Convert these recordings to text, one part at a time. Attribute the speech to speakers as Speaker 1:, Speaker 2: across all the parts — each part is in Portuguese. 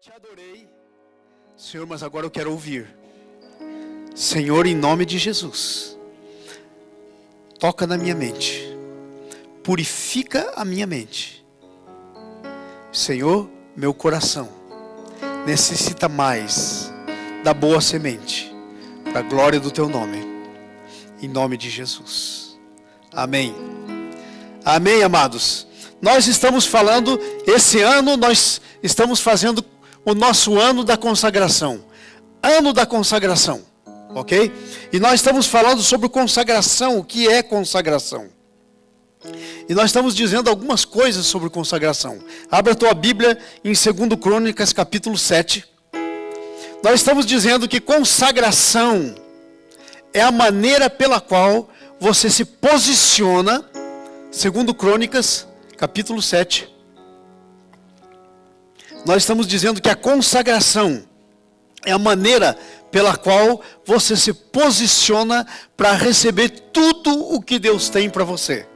Speaker 1: Te adorei, Senhor, mas agora eu quero ouvir. Senhor, em nome de Jesus, toca na minha mente, purifica a minha mente. Senhor, meu coração necessita mais da boa semente, para a glória do Teu nome, em nome de Jesus. Amém. Amém, amados. Nós estamos falando, esse ano nós estamos fazendo o nosso ano da consagração. Ano da consagração, ok? E nós estamos falando sobre consagração, o que é consagração. E nós estamos dizendo algumas coisas sobre consagração. Abra a tua Bíblia em 2 Crônicas, capítulo 7. Nós estamos dizendo que consagração é a maneira pela qual você se posiciona, 2 Crônicas, capítulo 7. Nós estamos dizendo que a consagração é a maneira pela qual você se posiciona para receber tudo o que Deus tem para você.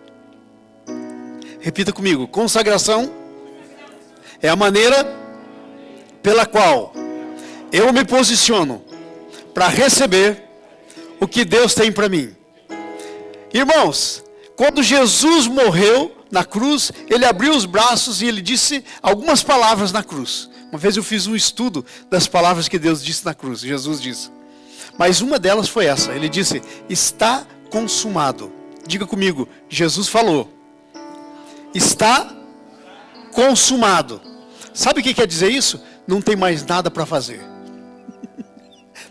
Speaker 1: Repita comigo: consagração é a maneira pela qual eu me posiciono para receber o que Deus tem para mim. Irmãos, quando Jesus morreu na cruz, ele abriu os braços e ele disse algumas palavras na cruz. Uma vez eu fiz um estudo das palavras que Deus disse na cruz, Jesus disse. Mas uma delas foi essa, ele disse: está consumado. Diga comigo, Jesus falou: está consumado. Sabe o que quer dizer isso? Não tem mais nada para fazer.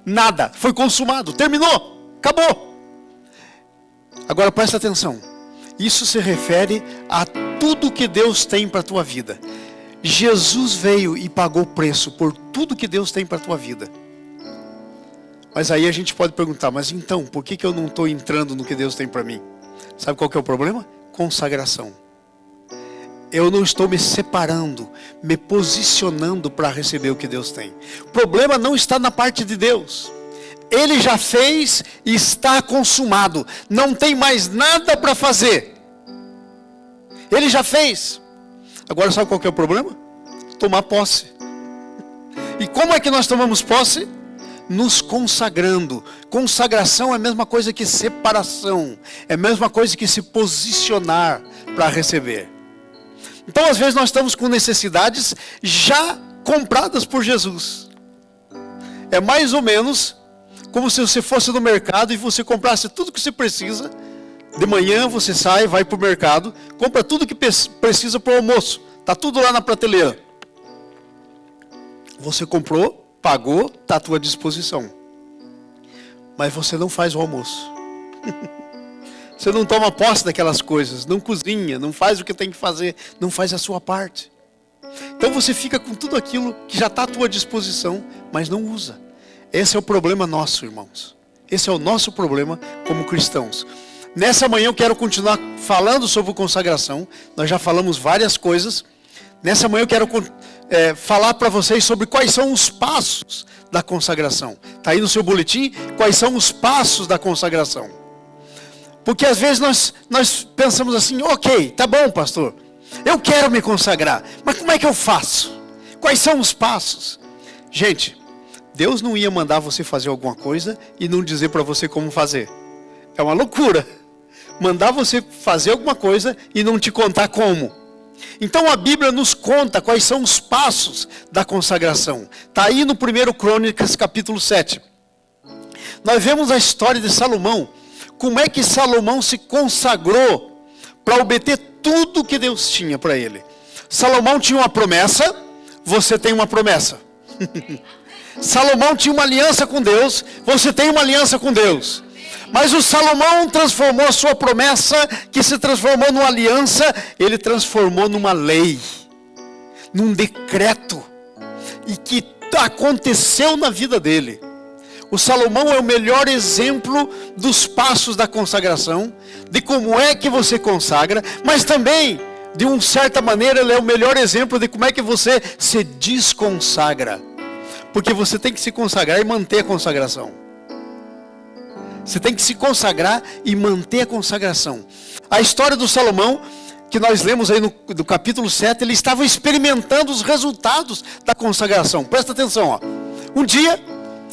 Speaker 1: Nada, foi consumado, terminou, acabou. Agora presta atenção. Isso se refere a tudo que Deus tem para a tua vida. Jesus veio e pagou o preço por tudo que Deus tem para a tua vida. Mas aí a gente pode perguntar: mas então, por que eu não estou entrando no que Deus tem para mim? Sabe qual que é o problema? Consagração. Eu não estou me separando, me posicionando para receber o que Deus tem. O problema não está na parte de Deus. Ele já fez e está consumado. Não tem mais nada para fazer. Ele já fez. Agora sabe qual que é o problema? Tomar posse. E como é que nós tomamos posse? Nos consagrando. Consagração é a mesma coisa que separação. É a mesma coisa que se posicionar para receber. Então às vezes nós estamos com necessidades já compradas por Jesus. É mais ou menos como se você fosse no mercado e você comprasse tudo que você precisa. De manhã você sai, vai para o mercado, compra tudo que precisa para o almoço. Está tudo lá na prateleira. Você comprou, pagou, está à tua disposição. Mas você não faz o almoço. Você não toma posse daquelas coisas, não cozinha, não faz o que tem que fazer, não faz a sua parte. Então você fica com tudo aquilo que já está à tua disposição, mas não usa. Esse é o problema nosso, irmãos. Esse é o nosso problema como cristãos. Nessa manhã eu quero continuar falando sobre consagração. Nós já falamos várias coisas. Nessa manhã eu quero falar para vocês sobre quais são os passos da consagração. Está aí no seu boletim, quais são os passos da consagração. Porque às vezes nós pensamos assim: ok, tá bom, pastor, eu quero me consagrar, mas como é que eu faço? Quais são os passos? Gente, Deus não ia mandar você fazer alguma coisa e não dizer para você como fazer. É uma loucura. Mandar você fazer alguma coisa e não te contar como. Então a Bíblia nos conta quais são os passos da consagração. Está aí no 1 Crônicas, capítulo 7. Nós vemos a história de Salomão. Como é que Salomão se consagrou para obter tudo que Deus tinha para ele. Salomão tinha uma promessa, você tem uma promessa. Salomão tinha uma aliança com Deus, você tem uma aliança com Deus. Mas o Salomão transformou a sua promessa, que se transformou numa aliança, ele transformou numa lei, num decreto, e que aconteceu na vida dele. O Salomão é o melhor exemplo dos passos da consagração, de como é que você consagra, mas também, de uma certa maneira, ele é o melhor exemplo de como é que você se desconsagra. Porque você tem que se consagrar e manter a consagração. Você tem que se consagrar e manter a consagração. A história do Salomão, que nós lemos aí no capítulo 7, ele estava experimentando os resultados da consagração. Presta atenção, ó. Um dia,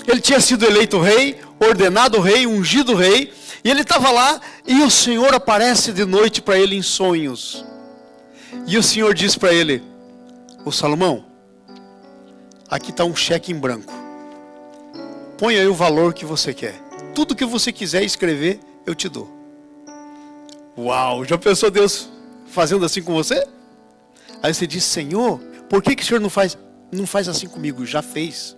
Speaker 1: ele tinha sido eleito rei, ordenado rei, ungido rei, e ele estava lá, e o Senhor aparece de noite para ele em sonhos. E o Senhor diz para ele: ô Salomão, aqui está um cheque em branco. Põe aí o valor que você quer. Tudo que você quiser escrever, eu te dou. Uau, já pensou Deus fazendo assim com você? Aí você diz: Senhor, por que o Senhor não faz assim comigo? Já fez.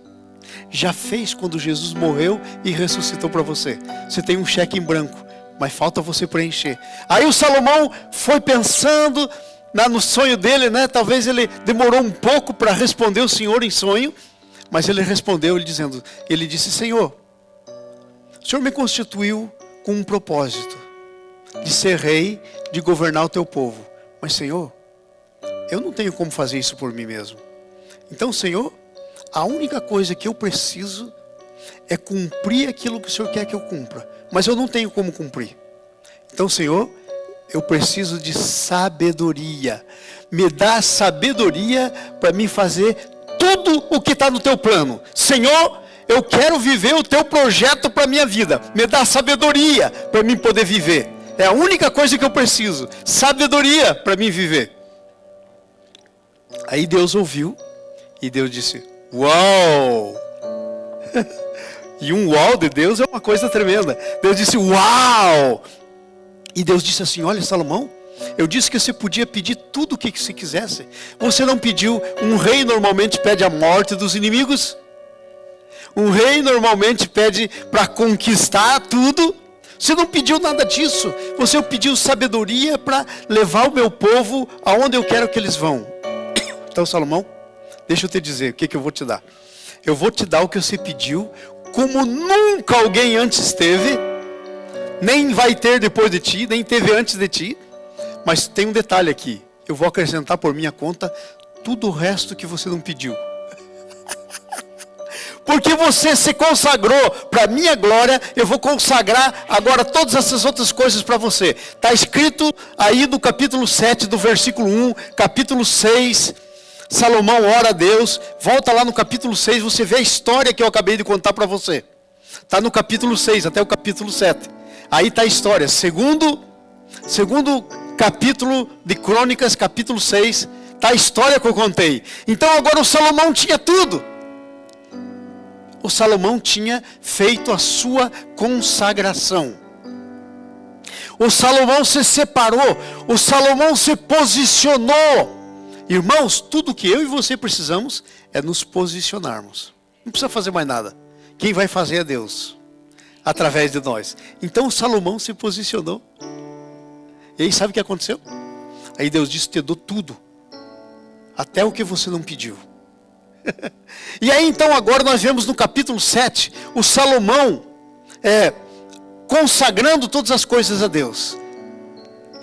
Speaker 1: Já fez quando Jesus morreu e ressuscitou para você. Você tem um cheque em branco, mas falta você preencher. Aí o Salomão foi pensando no sonho dele, né? Talvez ele demorou um pouco para responder o Senhor em sonho, mas ele respondeu ele disse: Senhor, o Senhor me constituiu com um propósito de ser rei, de governar o teu povo. Mas Senhor, eu não tenho como fazer isso por mim mesmo. Então, Senhor, a única coisa que eu preciso é cumprir aquilo que o Senhor quer que eu cumpra. Mas eu não tenho como cumprir. Então, Senhor, eu preciso de sabedoria. Me dá sabedoria para me fazer tudo o que está no teu plano. Senhor, eu quero viver o teu projeto para a minha vida. Me dá sabedoria para mim poder viver. É a única coisa que eu preciso. Sabedoria para mim viver. Aí Deus ouviu e Deus disse: uau! E um uau de Deus é uma coisa tremenda. Deus disse: uau! E Deus disse assim: olha, Salomão, eu disse que você podia pedir tudo o que você quisesse. Você não pediu. Um rei normalmente pede a morte dos inimigos. Um rei normalmente pede para conquistar tudo. Você não pediu nada disso. Você pediu sabedoria para levar o meu povo aonde eu quero que eles vão. Então, Salomão, deixa eu te dizer o que eu vou te dar. Eu vou te dar o que você pediu, como nunca alguém antes teve, nem vai ter depois de ti, nem teve antes de ti. Mas tem um detalhe aqui: eu vou acrescentar por minha conta tudo o resto que você não pediu. Porque você se consagrou para a minha glória, eu vou consagrar agora todas essas outras coisas para você. Está escrito aí no capítulo 7, do versículo 1, capítulo 6, Salomão ora a Deus. Volta lá no capítulo 6, você vê a história que eu acabei de contar para você. Está no capítulo 6 até o capítulo 7. Aí está a história. Segundo capítulo de Crônicas, capítulo 6, está a história que eu contei. Então agora o Salomão tinha tudo. O Salomão tinha feito a sua consagração. O Salomão se separou. O Salomão se posicionou. Irmãos, tudo que eu e você precisamos é nos posicionarmos. Não precisa fazer mais nada. Quem vai fazer é Deus, através de nós. Então o Salomão se posicionou. E aí sabe o que aconteceu? Aí Deus disse: te dou tudo, até o que você não pediu. E aí então agora nós vemos no capítulo 7, o Salomão consagrando todas as coisas a Deus.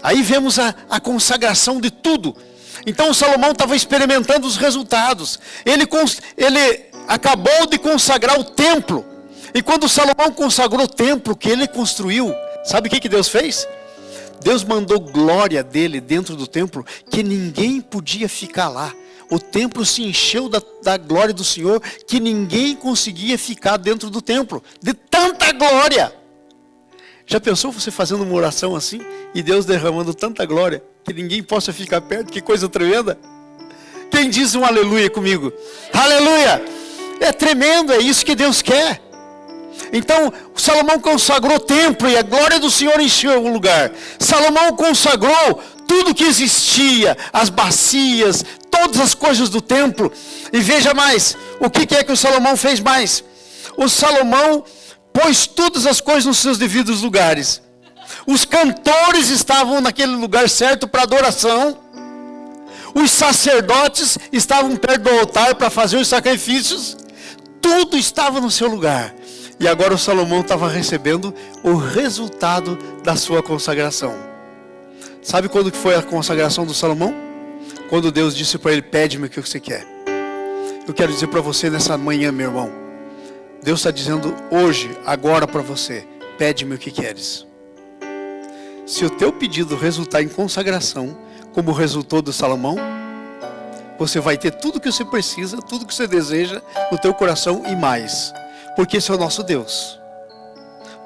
Speaker 1: Aí vemos a consagração de tudo. Então o Salomão estava experimentando os resultados. Ele acabou de consagrar o templo. E quando o Salomão consagrou o templo que ele construiu, sabe o que Deus fez? Deus mandou glória dele dentro do templo, que ninguém podia ficar lá. O templo se encheu da glória do Senhor, que ninguém conseguia ficar dentro do templo, de tanta glória. Já pensou você fazendo uma oração assim, e Deus derramando tanta glória, que ninguém possa ficar perto? Que coisa tremenda. Quem diz um aleluia comigo? Aleluia! É tremendo, é isso que Deus quer. Então, Salomão consagrou o templo e a glória do Senhor encheu o lugar. Salomão consagrou tudo que existia, as bacias, todas as coisas do templo. E veja mais, o que é que o Salomão fez mais? O Salomão pôs todas as coisas nos seus devidos lugares. Os cantores estavam naquele lugar certo para adoração. Os sacerdotes estavam perto do altar para fazer os sacrifícios. Tudo estava no seu lugar. E agora o Salomão estava recebendo o resultado da sua consagração. Sabe quando que foi a consagração do Salomão? Quando Deus disse para ele: pede-me o que você quer. Eu quero dizer para você nessa manhã, meu irmão, Deus está dizendo hoje, agora para você: pede-me o que queres. Se o teu pedido resultar em consagração, como resultou do Salomão, você vai ter tudo que você precisa, tudo que você deseja no teu coração e mais. Porque esse é o nosso Deus.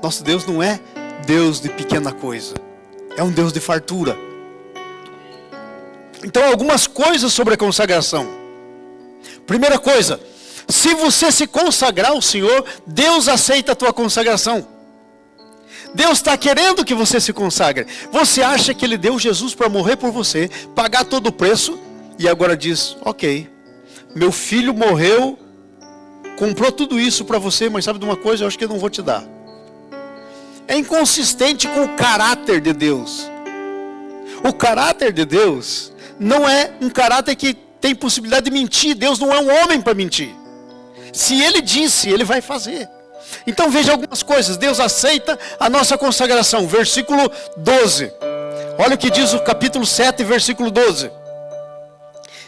Speaker 1: Nosso Deus não é Deus de pequena coisa. É um Deus de fartura. Então, algumas coisas sobre a consagração. Primeira coisa, se você se consagrar ao Senhor, Deus aceita a tua consagração. Deus está querendo que você se consagre. Você acha que Ele deu Jesus para morrer por você, pagar todo o preço, e agora diz, ok, meu filho morreu, comprou tudo isso para você, mas sabe de uma coisa, eu acho que eu não vou te dar. É inconsistente com o caráter de Deus. O caráter de Deus não é um caráter que tem possibilidade de mentir. Deus não é um homem para mentir. Se Ele disse, Ele vai fazer. Então veja algumas coisas. Deus aceita a nossa consagração. Versículo 12. Olha o que diz o capítulo 7, versículo 12.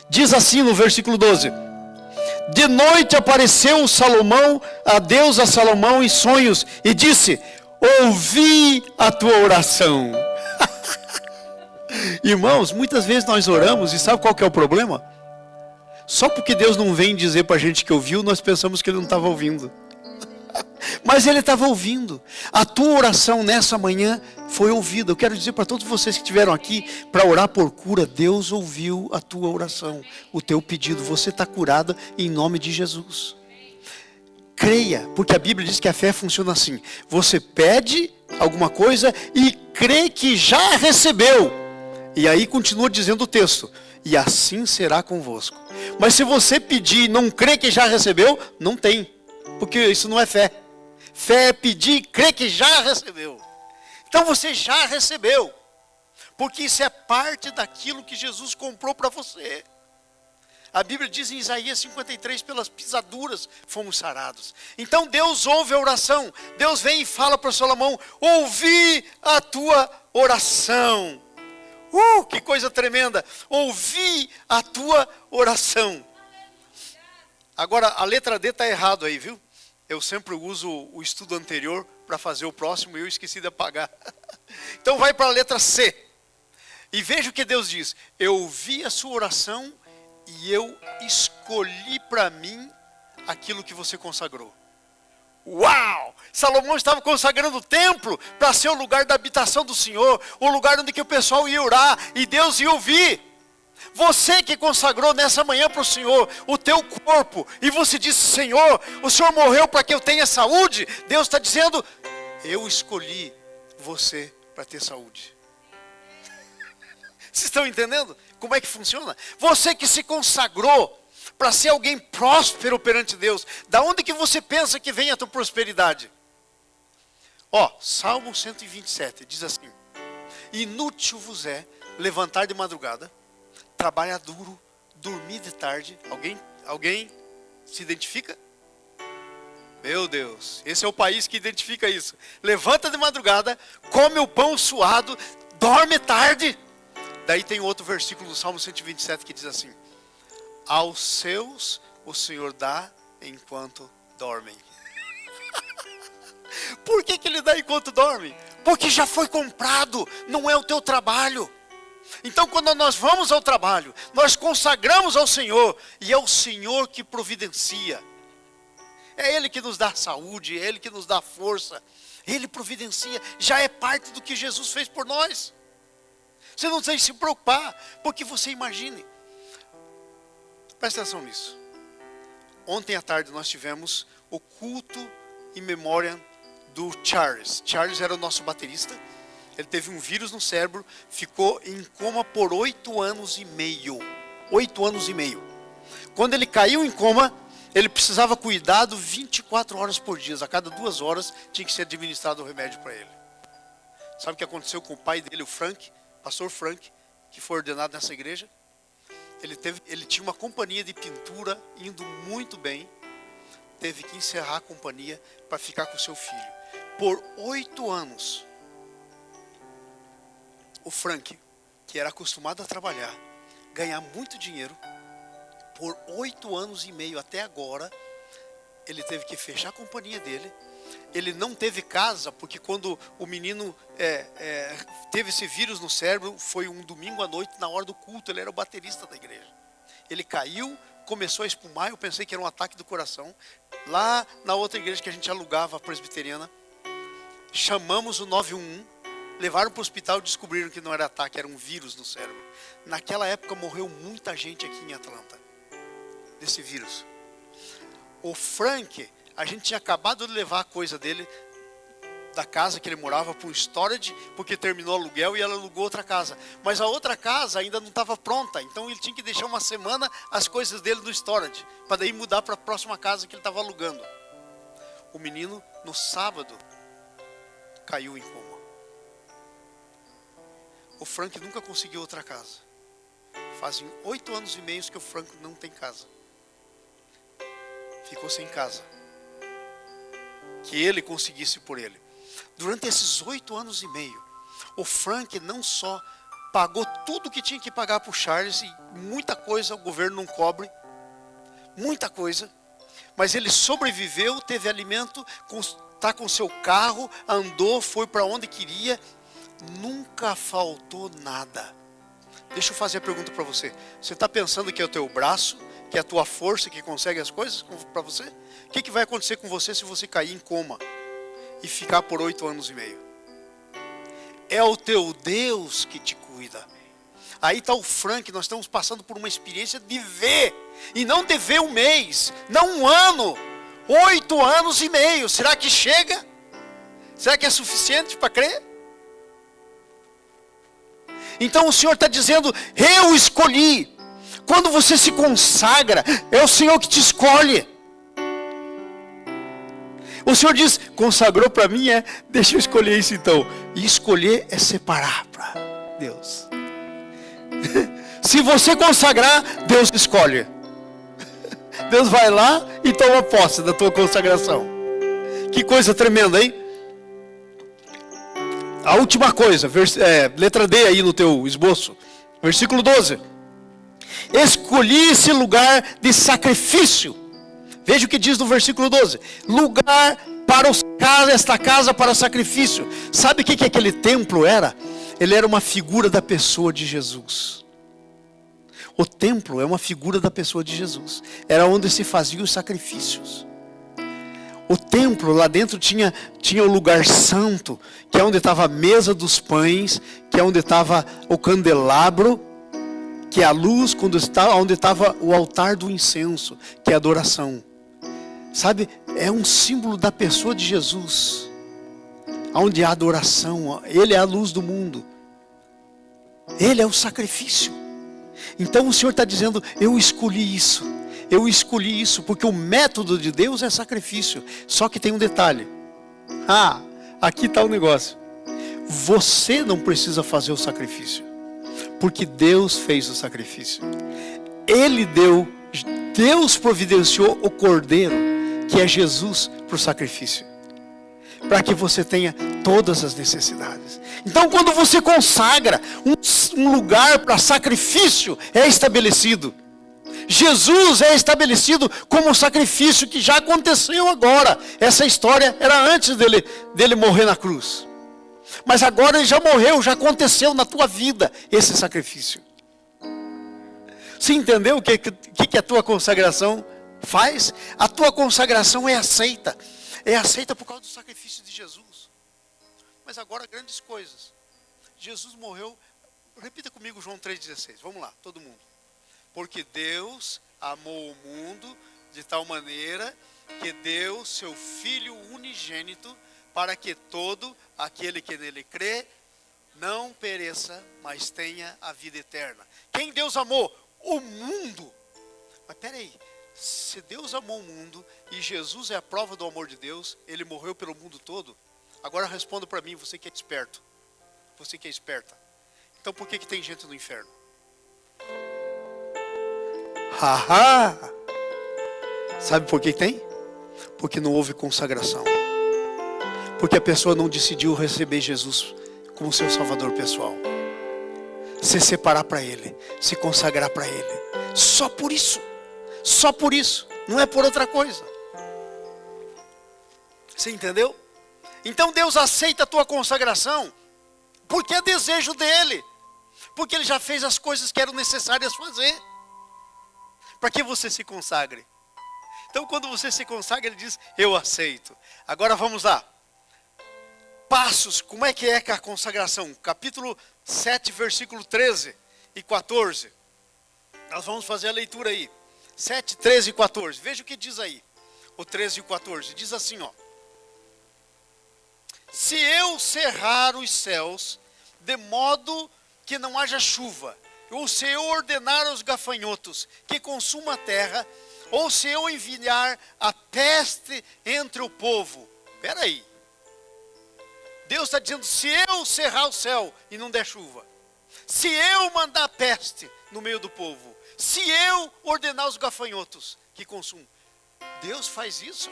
Speaker 1: Diz assim no versículo 12. De noite apareceu Salomão, a Deus a Salomão em sonhos, e disse, ouvi a tua oração. Irmãos, muitas vezes nós oramos, e sabe qual que é o problema? Só porque Deus não vem dizer para a gente que ouviu, nós pensamos que Ele não estava ouvindo. Mas Ele estava ouvindo. A tua oração nessa manhã foi ouvida. Eu quero dizer para todos vocês que estiveram aqui para orar por cura, Deus ouviu a tua oração, o teu pedido. Você está curada em nome de Jesus. Creia, porque a Bíblia diz que a fé funciona assim. Você pede alguma coisa e crê que já recebeu. E aí continua dizendo o texto, e assim será convosco. Mas se você pedir e não crê que já recebeu, não tem. Porque isso não é fé. Fé é pedir e crer que já recebeu. Então você já recebeu. Porque isso é parte daquilo que Jesus comprou para você. A Bíblia diz em Isaías 53, pelas pisaduras fomos sarados. Então Deus ouve a oração. Deus vem e fala para Salomão, ouvi a tua oração. Que coisa tremenda. Ouvi a tua oração. Agora, a letra D está errado aí, viu? Eu sempre uso o estudo anterior para fazer o próximo e eu esqueci de apagar. Então vai para a letra C. E veja o que Deus diz. Eu ouvi a sua oração e eu escolhi para mim aquilo que você consagrou. Uau! Salomão estava consagrando o templo para ser o lugar da habitação do Senhor, o lugar onde que o pessoal ia orar e Deus ia ouvir. Você que consagrou nessa manhã para o Senhor o teu corpo e você disse, Senhor, o Senhor morreu para que eu tenha saúde. Deus está dizendo, eu escolhi você para ter saúde. Vocês estão entendendo como é que funciona? Você que se consagrou para ser alguém próspero perante Deus, da onde que você pensa que vem a tua prosperidade? Salmo 127 diz assim, inútil vos é levantar de madrugada, trabalhar duro, dormir de tarde. Alguém se identifica? Meu Deus, esse é o país que identifica isso. Levanta de madrugada, come o pão suado, dorme tarde. Daí tem outro versículo do Salmo 127 que diz assim, aos seus o Senhor dá enquanto dormem. Por que Ele dá enquanto dorme? Porque já foi comprado, não é o teu trabalho. Então quando nós vamos ao trabalho, nós consagramos ao Senhor, e é o Senhor que providencia. É Ele que nos dá saúde, é Ele que nos dá força. Ele providencia, já é parte do que Jesus fez por nós. Você não tem que se preocupar, porque você imagine. Presta atenção nisso. Ontem à tarde nós tivemos o culto em memória do Charles. Charles era o nosso baterista. Ele teve um vírus no cérebro, ficou em coma por 8 anos e meio. 8 anos e meio. Quando ele caiu em coma, ele precisava cuidado 24 horas por dia. A cada 2 horas tinha que ser administrado o remédio para ele. Sabe o que aconteceu com o pai dele, o Frank? Pastor Frank, que foi ordenado nessa igreja. Ele tinha uma companhia de pintura indo muito bem. Teve que encerrar a companhia para ficar com seu filho. Por 8 anos, o Frank, que era acostumado a trabalhar, ganhar muito dinheiro, por 8 anos e meio até agora, ele teve que fechar a companhia dele ele não teve casa, porque quando o menino teve esse vírus no cérebro, foi um domingo à noite, na hora do culto, ele era o baterista da igreja. Ele caiu, começou a espumar, eu pensei que era um ataque do coração. Lá na outra igreja que a gente alugava, a presbiteriana, chamamos o 911, levaram para o hospital e descobriram que não era ataque, era um vírus no cérebro. Naquela época morreu muita gente aqui em Atlanta, desse vírus. O Frank, a gente tinha acabado de levar a coisa dele, da casa que ele morava, para um storage, porque terminou o aluguel e ela alugou outra casa. Mas a outra casa ainda não estava pronta, então ele tinha que deixar uma semana as coisas dele no storage, para daí mudar para a próxima casa que ele estava alugando. O menino, no sábado, caiu em coma. O Frank nunca conseguiu outra casa. Fazem 8 anos e meio que o Frank não tem casa. Ficou sem casa. Que ele conseguisse por ele. Durante esses 8 anos e meio, o Frank não só pagou tudo que tinha que pagar para o Charles, e muita coisa o governo não cobre, muita coisa, mas ele sobreviveu, teve alimento, está com seu carro, andou, foi para onde queria, nunca faltou nada. Deixa eu fazer a pergunta para você. Você está pensando que é o teu braço, que é a tua força que consegue as coisas para você? O que vai acontecer com você se você cair em coma e ficar por 8 anos e meio? É o teu Deus que te cuida. Aí está o Frank, nós estamos passando por uma experiência de ver, e não de ver um mês, não um ano, 8 anos e meio. Será que chega? Será que é suficiente para crer? Então o Senhor está dizendo, eu escolhi. Quando você se consagra, é o Senhor que te escolhe. O Senhor diz, consagrou para mim, deixa eu escolher isso então. E escolher é separar para Deus. Se você consagrar, Deus escolhe. Deus vai lá e toma posse da tua consagração. Que coisa tremenda, hein? A última coisa, letra D aí no teu esboço, versículo 12. Escolhi esse lugar de sacrifício. Veja o que diz no versículo 12. Lugar para esta casa para sacrifício. Sabe o que aquele templo era? Ele era uma figura da pessoa de Jesus. O templo é uma figura da pessoa de Jesus. Era onde se faziam os sacrifícios. O templo lá dentro tinha o lugar santo, que é onde estava a mesa dos pães, que é onde estava o candelabro, que é a luz, onde estava o altar do incenso, que é a adoração. Sabe, é um símbolo da pessoa de Jesus, onde há adoração. Ele é a luz do mundo, Ele é o sacrifício. Então o Senhor está dizendo, eu escolhi isso, porque o método de Deus é sacrifício. Só que tem um detalhe. Aqui está o negócio. Você não precisa fazer o sacrifício, porque Deus fez o sacrifício. Deus providenciou o Cordeiro, que é Jesus, para o sacrifício, para que você tenha todas as necessidades. Então quando você consagra, um lugar para sacrifício é estabelecido. Jesus é estabelecido como um sacrifício que já aconteceu agora. Essa história era antes dele morrer na cruz. Mas agora ele já morreu, já aconteceu na tua vida esse sacrifício. Você entendeu o que a tua consagração faz? A tua consagração é aceita. É aceita por causa do sacrifício de Jesus. Mas agora grandes coisas. Jesus morreu. Repita comigo João 3,16. Vamos lá, todo mundo. Porque Deus amou o mundo de tal maneira que deu seu Filho unigênito, para que todo aquele que nele crê não pereça, mas tenha a vida eterna. Quem Deus amou? O mundo. Mas peraí, se Deus amou o mundo e Jesus é a prova do amor de Deus, Ele morreu pelo mundo todo. Agora responda para mim, você que é esperto, você que é esperta. Então por que tem gente no inferno? Sabe por que tem? Porque não houve consagração. Porque a pessoa não decidiu receber Jesus como seu salvador pessoal. Se separar para Ele, se consagrar para Ele. Só por isso. Só por isso. Não é por outra coisa. Você entendeu? Então Deus aceita a tua consagração porque é desejo dele. Porque ele já fez as coisas que eram necessárias fazer para que você se consagre. Então quando você se consagra, ele diz, eu aceito. Agora vamos lá. Passos, como é que é a consagração? Capítulo 7, versículo 13 e 14. Nós vamos fazer a leitura aí. 7, 13 e 14. Veja o que diz aí. O 13 e o 14. Diz assim, ó. Se eu cerrar os céus, de modo que não haja chuva, ou se eu ordenar aos gafanhotos que consumam a terra, ou se eu enviar a peste entre o povo. Espera aí. Deus está dizendo, se eu cerrar o céu e não der chuva, se eu mandar a peste no meio do povo, se eu ordenar os gafanhotos que consumam. Deus faz isso?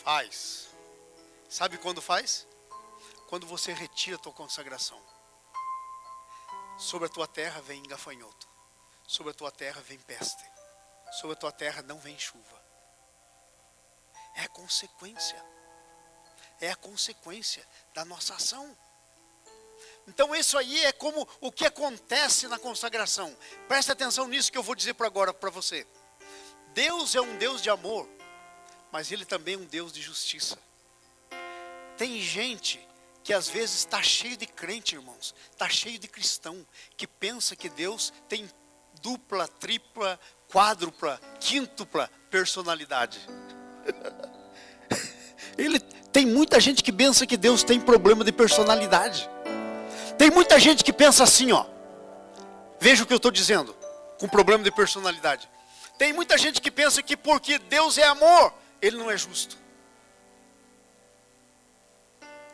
Speaker 1: Faz. Sabe quando faz? Quando você retira a tua consagração. Sobre a tua terra vem gafanhoto. Sobre a tua terra vem peste. Sobre a tua terra não vem chuva. É a consequência. É a consequência da nossa ação. Então isso aí é como o que acontece na consagração. Preste atenção nisso que eu vou dizer agora para você. Deus é um Deus de amor, mas Ele também é um Deus de justiça. Tem gente que às vezes está cheio de crente, irmãos, está cheio de cristão, que pensa que Deus tem dupla, tripla, quádrupla, quíntupla personalidade. Tem muita gente que pensa que Deus tem problema de personalidade. Tem muita gente que pensa assim, ó. Veja o que eu estou dizendo, com problema de personalidade. Tem muita gente que pensa que porque Deus é amor, Ele não é justo.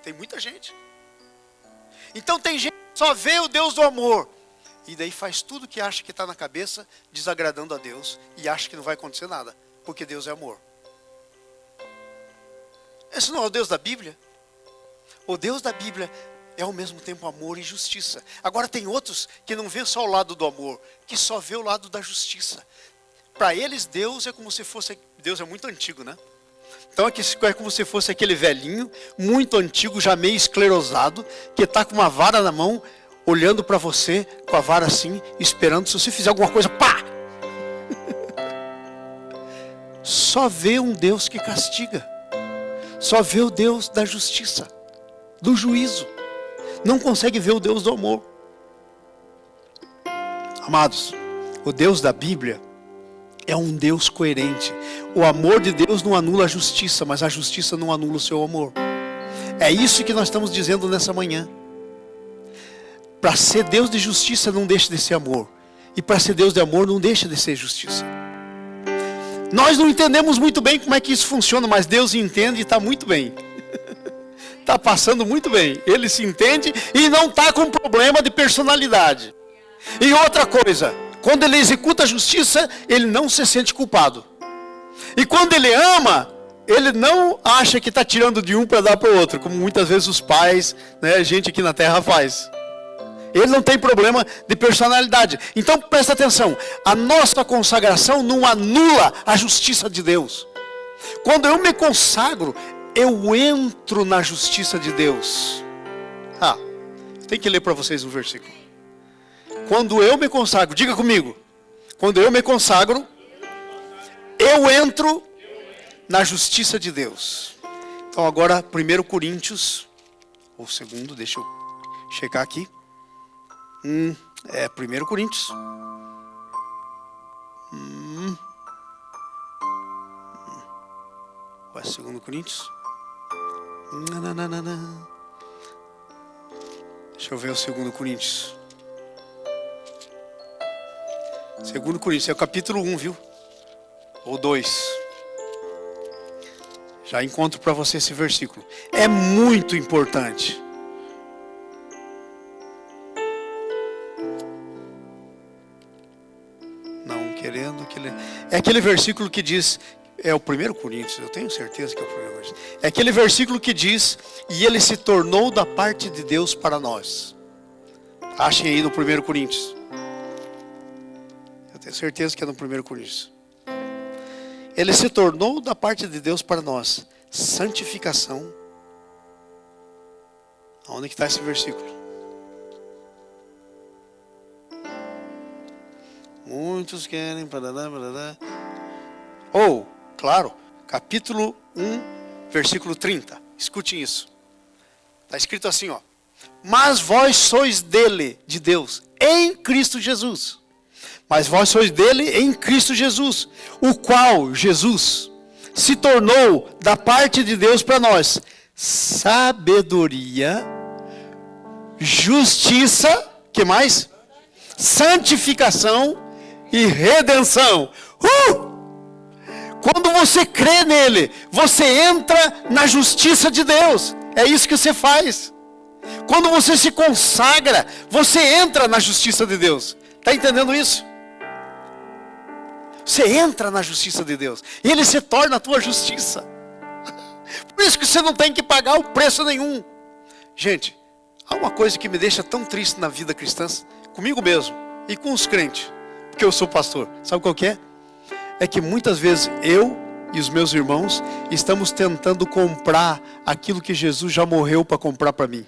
Speaker 1: Tem muita gente. Então tem gente que só vê o Deus do amor. E daí faz tudo que acha que está na cabeça, desagradando a Deus. E acha que não vai acontecer nada, porque Deus é amor. Esse não é o Deus da Bíblia. O Deus da Bíblia é ao mesmo tempo amor e justiça. Agora tem outros que não vê só o lado do amor, que só vê o lado da justiça. Para eles Deus é como se fosse, Deus é muito antigo, né? Então é como se fosse aquele velhinho, muito antigo, já meio esclerosado, que está com uma vara na mão, olhando para você, com a vara assim, esperando, se você fizer alguma coisa, pá! Só vê um Deus que castiga. Só vê o Deus da justiça, do juízo. Não consegue ver o Deus do amor. Amados, o Deus da Bíblia é um Deus coerente. O amor de Deus não anula a justiça, mas a justiça não anula o seu amor. É isso que nós estamos dizendo nessa manhã. Para ser Deus de justiça, não deixa de ser amor. E para ser Deus de amor, não deixa de ser justiça. Nós não entendemos muito bem como é que isso funciona, mas Deus entende e está muito bem. Está passando muito bem. Ele se entende e não está com problema de personalidade. E outra coisa, quando ele executa a justiça, ele não se sente culpado. E quando ele ama, ele não acha que está tirando de um para dar para o outro, como muitas vezes os pais, né, a gente aqui na terra faz. Ele não tem problema de personalidade. Então presta atenção, a nossa consagração não anula a justiça de Deus. Quando eu me consagro, eu entro na justiça de Deus. Tem que ler para vocês um versículo. Quando eu me consagro, diga comigo. Quando eu me consagro, eu entro na justiça de Deus. Então agora 1 Coríntios, ou segundo, deixa eu checar aqui. 1 Coríntios. Ou é 2 Coríntios? Deixa eu ver o 2 Coríntios. 2 Coríntios, é o capítulo 1, viu? Ou 2. Já encontro para você esse versículo. É muito importante. Não querendo que ele... É aquele versículo que diz... É o 1 Coríntios, eu tenho certeza que é o 1 Coríntios. É aquele versículo que diz: e ele se tornou da parte de Deus para nós. Achem aí no 1 Coríntios. Eu tenho certeza que é no 1 Coríntios. Ele se tornou da parte de Deus para nós, santificação. Onde que está esse versículo? Muitos querem... Ou, claro, capítulo 1, versículo 30. Escute isso. Está escrito assim, ó. Mas vós sois dele, de Deus, em Cristo Jesus. Mas vós sois dele em Cristo Jesus, o qual, Jesus, se tornou da parte de Deus para nós sabedoria, justiça, que mais? Santificação e redenção. Quando você crê nele, você entra na justiça de Deus. É isso que você faz. Quando você se consagra, você entra na justiça de Deus. Está entendendo isso? Você entra na justiça de Deus. E ele se torna a tua justiça. Por isso que você não tem que pagar o preço nenhum. Gente, há uma coisa que me deixa tão triste na vida cristã, comigo mesmo e com os crentes, porque eu sou pastor. Sabe qual que é? É que muitas vezes eu e os meus irmãos estamos tentando comprar aquilo que Jesus já morreu para comprar para mim.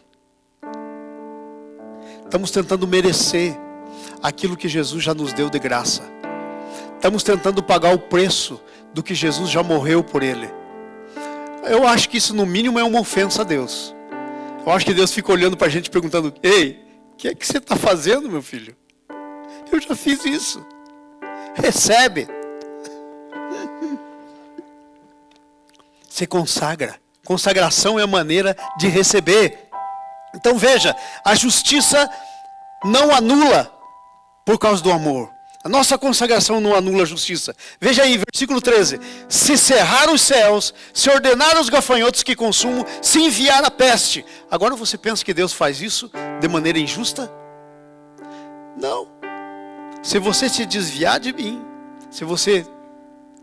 Speaker 1: Estamos tentando merecer aquilo que Jesus já nos deu de graça. Estamos tentando pagar o preço do que Jesus já morreu por ele. Eu acho que isso no mínimo é uma ofensa a Deus. Eu acho que Deus fica olhando para a gente perguntando: ei, o que é que você está fazendo, meu filho? Eu já fiz isso. Recebe. Você consagra. Consagração é a maneira de receber. Então veja, a justiça não anula por causa do amor. A nossa consagração não anula a justiça. Veja aí, versículo 13. Se cerrar os céus, se ordenar os gafanhotos que consumam, se enviar a peste. Agora você pensa que Deus faz isso de maneira injusta? Não. Se você se desviar de mim, se você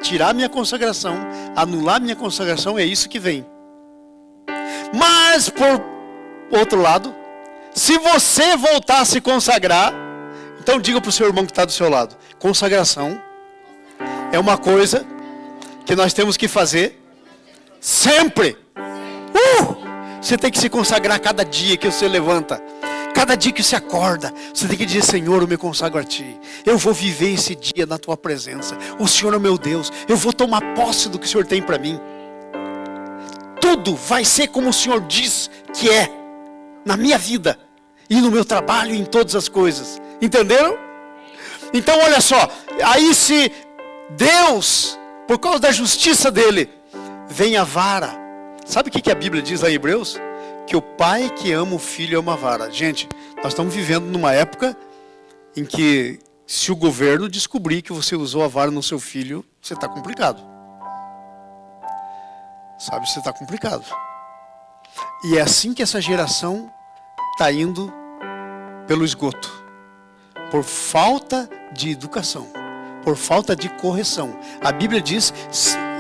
Speaker 1: tirar minha consagração, anular minha consagração, é isso que vem. Mas, por outro lado, se você voltar a se consagrar, então diga para o seu irmão que está do seu lado: consagração é uma coisa que nós temos que fazer sempre. Você tem que se consagrar cada dia que você levanta. Cada dia que você acorda, você tem que dizer: Senhor, eu me consagro a Ti. Eu vou viver esse dia na Tua presença. O Senhor é o meu Deus. Eu vou tomar posse do que o Senhor tem para mim. Tudo vai ser como o Senhor diz que é. Na minha vida. E no meu trabalho e em todas as coisas. Entenderam? Então olha só. Aí se Deus, por causa da justiça dele, vem a vara. Sabe o que a Bíblia diz lá em Hebreus? Que o pai que ama o filho é uma vara. Gente, nós estamos vivendo numa época em que, se o governo descobrir que você usou a vara no seu filho, você está complicado. Sabe, você está complicado. E é assim que essa geração está indo pelo esgoto. Por falta de educação. Por falta de correção. A Bíblia diz,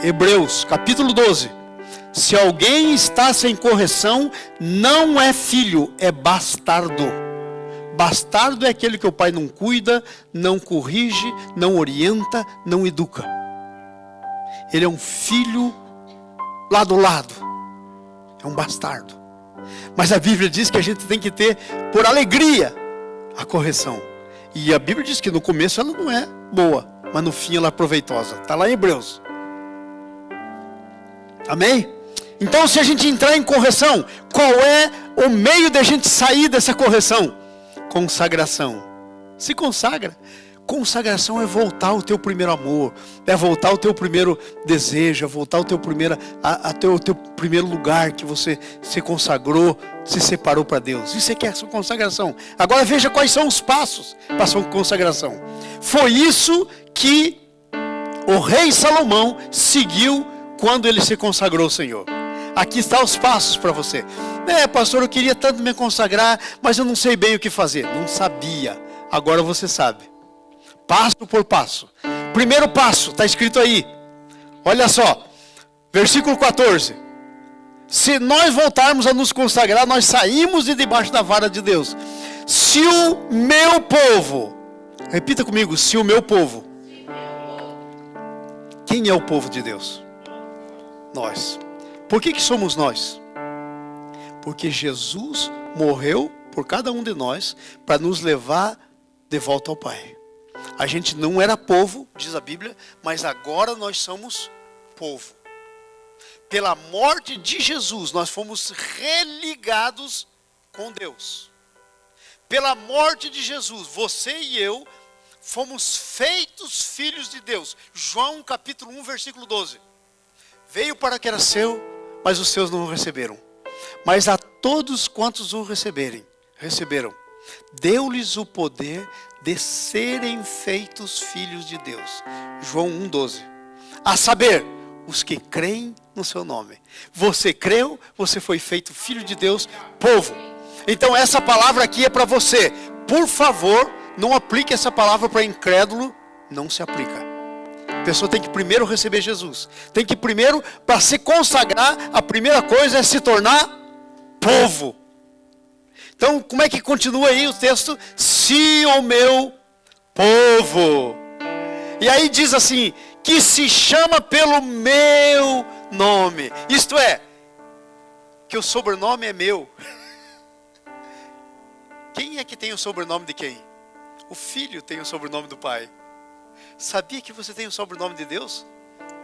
Speaker 1: Hebreus, capítulo 12. Se alguém está sem correção, não é filho, é bastardo. Bastardo é aquele que o pai não cuida, não corrige, não orienta, não educa. Ele é um filho lá do lado. É um bastardo. Mas a Bíblia diz que a gente tem que ter, por alegria, a correção. E a Bíblia diz que no começo ela não é boa, mas no fim ela é proveitosa. Está lá em Hebreus. Amém? Então, se a gente entrar em correção, qual é o meio de a gente sair dessa correção? Consagração. Se consagra. Consagração é voltar ao teu primeiro amor, é voltar ao teu primeiro desejo, é voltar ao teu primeiro, ao teu primeiro lugar que você se consagrou, se separou para Deus. Isso é que é a sua consagração. Agora veja quais são os passos para a sua consagração. Foi isso que o rei Salomão seguiu quando ele se consagrou ao Senhor. Aqui estão os passos para você. Pastor, eu queria tanto me consagrar, mas eu não sei bem o que fazer. Não sabia. Agora você sabe. Passo por passo. Primeiro passo, está escrito aí. Olha só. Versículo 14. Se nós voltarmos a nos consagrar, nós saímos de debaixo da vara de Deus. Se o meu povo, repita comigo, se o meu povo. Quem é o povo de Deus? Nós. Por que somos nós? Porque Jesus morreu por cada um de nós para nos levar de volta ao Pai. A gente não era povo, diz a Bíblia, mas agora nós somos povo. Pela morte de Jesus, nós fomos religados com Deus. Pela morte de Jesus, você e eu fomos feitos filhos de Deus. João capítulo 1, versículo 12. Veio para que era seu, mas os seus não o receberam. Mas a todos quantos o receberam, deu-lhes o poder de serem feitos filhos de Deus. João 1,12. A saber, os que creem no seu nome. Você creu, você foi feito filho de Deus, povo. Então essa palavra aqui é para você. Por favor, não aplique essa palavra para incrédulo, não se aplica. A pessoa tem que primeiro receber Jesus. Tem que primeiro, para se consagrar, a primeira coisa é se tornar povo. Então, como é que continua aí o texto? Se o meu povo. E aí diz assim, que se chama pelo meu nome. Isto é, que o sobrenome é meu. Quem é que tem o sobrenome de quem? O filho tem o sobrenome do pai. Sabia que você tem o sobrenome de Deus?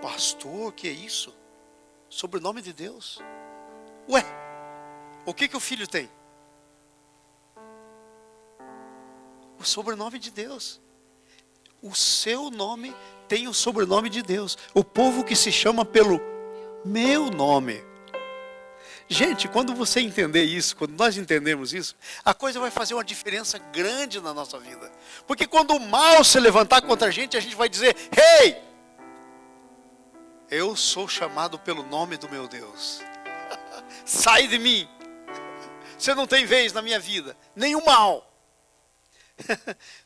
Speaker 1: Pastor, que é isso? Sobrenome de Deus? Ué, o que o filho tem? O sobrenome de Deus. O seu nome tem o sobrenome de Deus. O povo que se chama pelo meu nome. Gente, quando você entender isso, quando nós entendemos isso, a coisa vai fazer uma diferença grande na nossa vida. Porque quando o mal se levantar contra a gente vai dizer, ei, eu sou chamado pelo nome do meu Deus. Sai de mim. Você não tem vez na minha vida. Nenhum mal.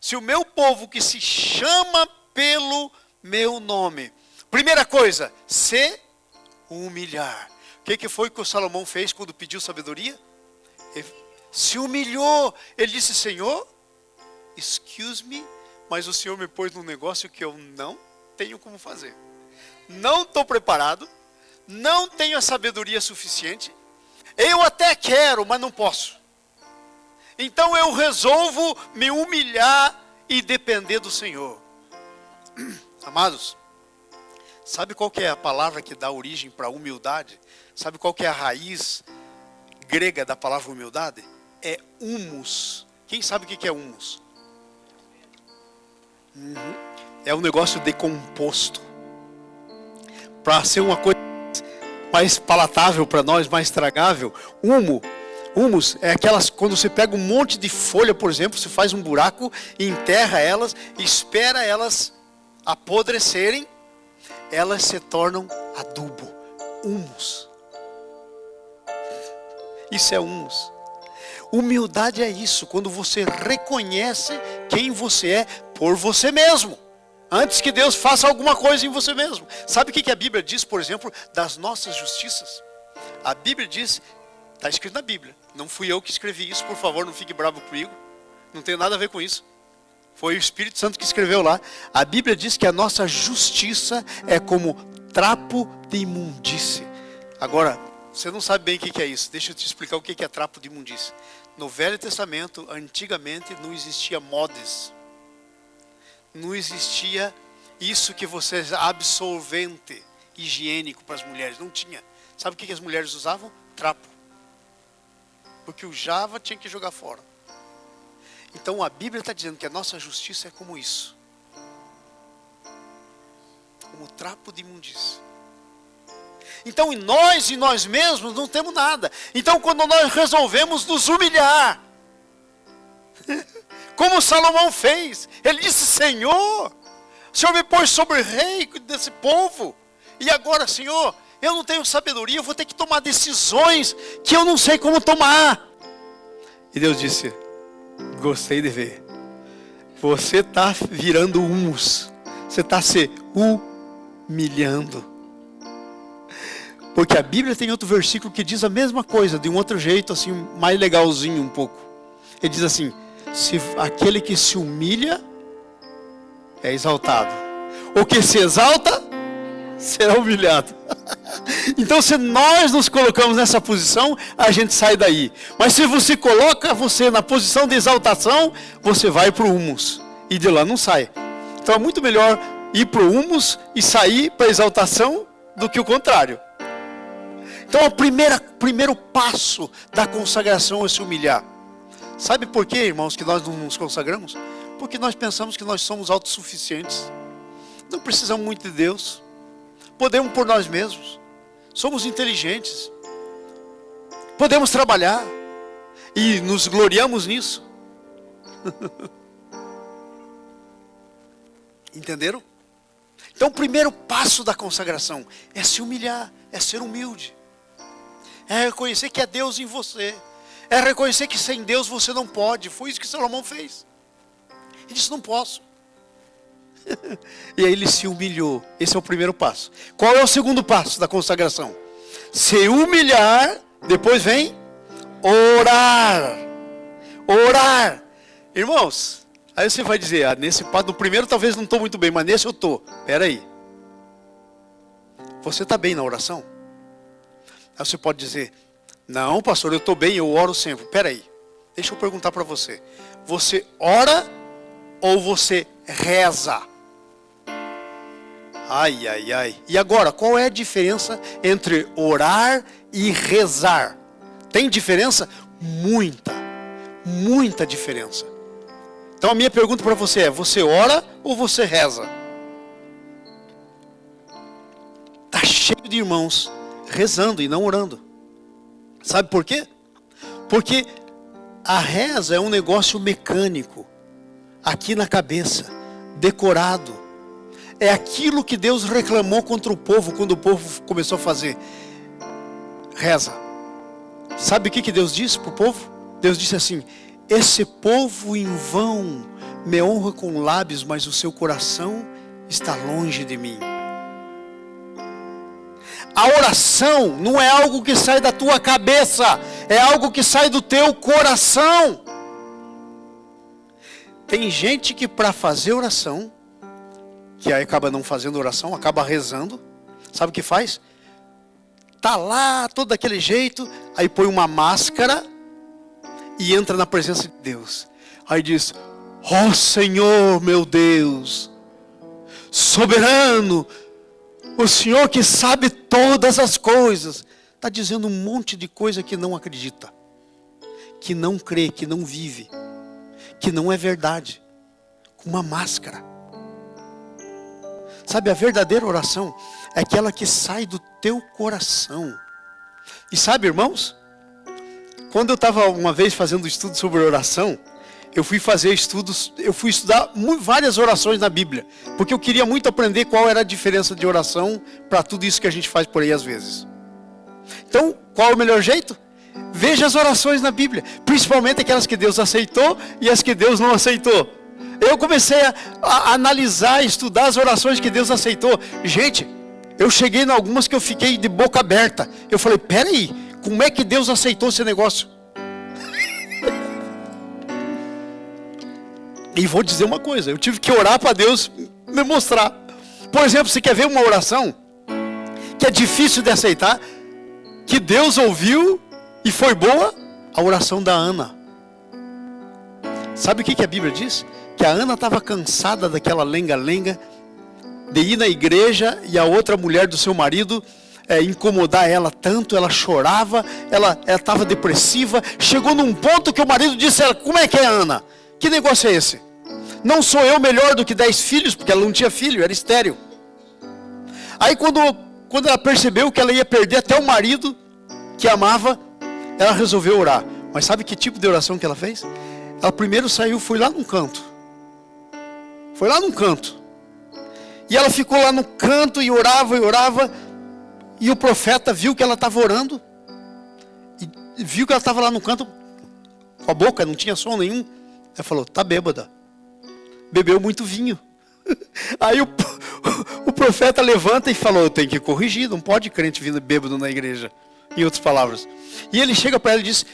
Speaker 1: Se o meu povo que se chama pelo meu nome. Primeira coisa, se humilhar. O que foi que o Salomão fez quando pediu sabedoria? Ele se humilhou. Ele disse, Senhor, excuse me, mas o Senhor me pôs num negócio que eu não tenho como fazer. Não estou preparado, não tenho a sabedoria suficiente. Eu até quero, mas não posso. Então eu resolvo me humilhar e depender do Senhor. Amados, sabe qual que é a palavra que dá origem para humildade? Sabe qual que é a raiz grega da palavra humildade? É humus. Quem sabe o que é humus? É um negócio decomposto. Para ser uma coisa mais palatável para nós, mais tragável, humus é aquelas, quando você pega um monte de folha, por exemplo, você faz um buraco, enterra elas, espera elas apodrecerem, elas se tornam adubo, humus. Isso é humus. Humildade é isso, quando você reconhece quem você é por você mesmo, antes que Deus faça alguma coisa em você mesmo. Sabe o que a Bíblia diz, por exemplo, das nossas justiças? A Bíblia diz, está escrito na Bíblia, não fui eu que escrevi isso, por favor, não fique bravo comigo, não tem nada a ver com isso. Foi o Espírito Santo que escreveu lá. A Bíblia diz que a nossa justiça é como trapo de imundície. Agora, você não sabe bem o que é isso. Deixa eu te explicar o que é trapo de imundície. No Velho Testamento, antigamente, não existia mods. Não existia isso que você absorvente higiênico para as mulheres. Não tinha. Sabe o que as mulheres usavam? Trapo. Porque usava, tinha que jogar fora. Então a Bíblia está dizendo que a nossa justiça é como isso. Como trapo de imundície. Então em nós mesmos não temos nada. Então quando nós resolvemos nos humilhar, como Salomão fez, ele disse, Senhor, o Senhor me pôs sobre rei desse povo, e agora, Senhor, eu não tenho sabedoria, eu vou ter que tomar decisões que eu não sei como tomar. E Deus disse, gostei de ver, você está virando humus, você está se humilhando. Porque a Bíblia tem outro versículo que diz a mesma coisa, de um outro jeito, assim, mais legalzinho um pouco. Ele diz assim, se aquele que se humilha é exaltado, o que se exalta será humilhado. Então, se nós nos colocamos nessa posição, a gente sai daí. Mas se você coloca você na posição de exaltação, você vai para o humus. E de lá não sai. Então é muito melhor ir para o humus e sair para a exaltação do que o contrário. Então o primeiro passo da consagração é se humilhar. Sabe por quê, irmãos, que nós não nos consagramos? Porque nós pensamos que nós somos autossuficientes. Não precisamos muito de Deus. Podemos por nós mesmos. Somos inteligentes. Podemos trabalhar. E nos gloriamos nisso. Entenderam? Então o primeiro passo da consagração é se humilhar, é ser humilde. É reconhecer que é Deus em você. É reconhecer que sem Deus você não pode. Foi isso que Salomão fez. Ele disse, não posso. E aí ele se humilhou. Esse é o primeiro passo. Qual é o segundo passo da consagração? Se humilhar, depois vem orar. Orar. Irmãos, aí você vai dizer, nesse passo, no primeiro talvez não estou muito bem, mas nesse eu estou. Espera aí. Você está bem na oração? Aí você pode dizer, não, pastor, eu estou bem, eu oro sempre. Espera aí, deixa eu perguntar para você. Você ora ou você reza? Ai, ai, ai. E agora, qual é a diferença entre orar e rezar? Tem diferença? Muita. Muita diferença. Então a minha pergunta para você é, você ora ou você reza? Está cheio de irmãos rezando e não orando. Sabe por quê? Porque a reza é um negócio mecânico, aqui na cabeça, decorado. É aquilo que Deus reclamou contra o povo, quando o povo começou a fazer. Reza. Sabe o que Deus disse para o povo? Deus disse assim, esse povo em vão me honra com lábios, mas o seu coração está longe de mim. A oração não é algo que sai da tua cabeça, é algo que sai do teu coração. Tem gente que para fazer oração, que aí acaba não fazendo oração, acaba rezando, sabe o que faz? Tá lá, todo daquele jeito, aí põe uma máscara e entra na presença de Deus. Aí diz, ó Senhor meu Deus, soberano, o Senhor que sabe todas as coisas. Está dizendo um monte de coisa que não acredita, que não crê, que não vive, que não é verdade, com uma máscara. Sabe, a verdadeira oração é aquela que sai do teu coração. E sabe, irmãos, quando eu estava uma vez fazendo estudo sobre oração, eu fui estudar várias orações na Bíblia, porque eu queria muito aprender qual era a diferença de oração para tudo isso que a gente faz por aí às vezes. Então, qual é o melhor jeito? Veja as orações na Bíblia, principalmente aquelas que Deus aceitou e as que Deus não aceitou. Eu comecei a analisar, estudar as orações que Deus aceitou. Gente, eu cheguei em algumas que eu fiquei de boca aberta. Eu falei, peraí, como é que Deus aceitou esse negócio? E vou dizer uma coisa, eu tive que orar para Deus me mostrar. Por exemplo, você quer ver uma oração que é difícil de aceitar, que Deus ouviu e foi boa? A oração da Ana. Sabe o que a Bíblia diz? Que a Ana estava cansada daquela lenga-lenga, de ir na igreja e a outra mulher do seu marido incomodar ela tanto, ela chorava, ela estava depressiva. Chegou num ponto que o marido disse a ela, como é que é, Ana? Que negócio é esse? Não sou eu melhor do que 10 filhos, porque ela não tinha filho, era estéril. Aí quando ela percebeu que ela ia perder até o marido que amava, ela resolveu orar. Mas sabe que tipo de oração que ela fez? Ela primeiro saiu, foi lá num canto. Foi lá num canto. E ela ficou lá no canto e orava e orava. E o profeta viu que ela estava orando. E viu que ela estava lá no canto, com a boca, não tinha som nenhum. Ela falou, tá bêbada. Bebeu muito vinho. Aí o profeta levanta e falou, eu tenho que corrigir, não pode crente vindo bêbado na igreja. Em outras palavras. E ele chega para ela e diz,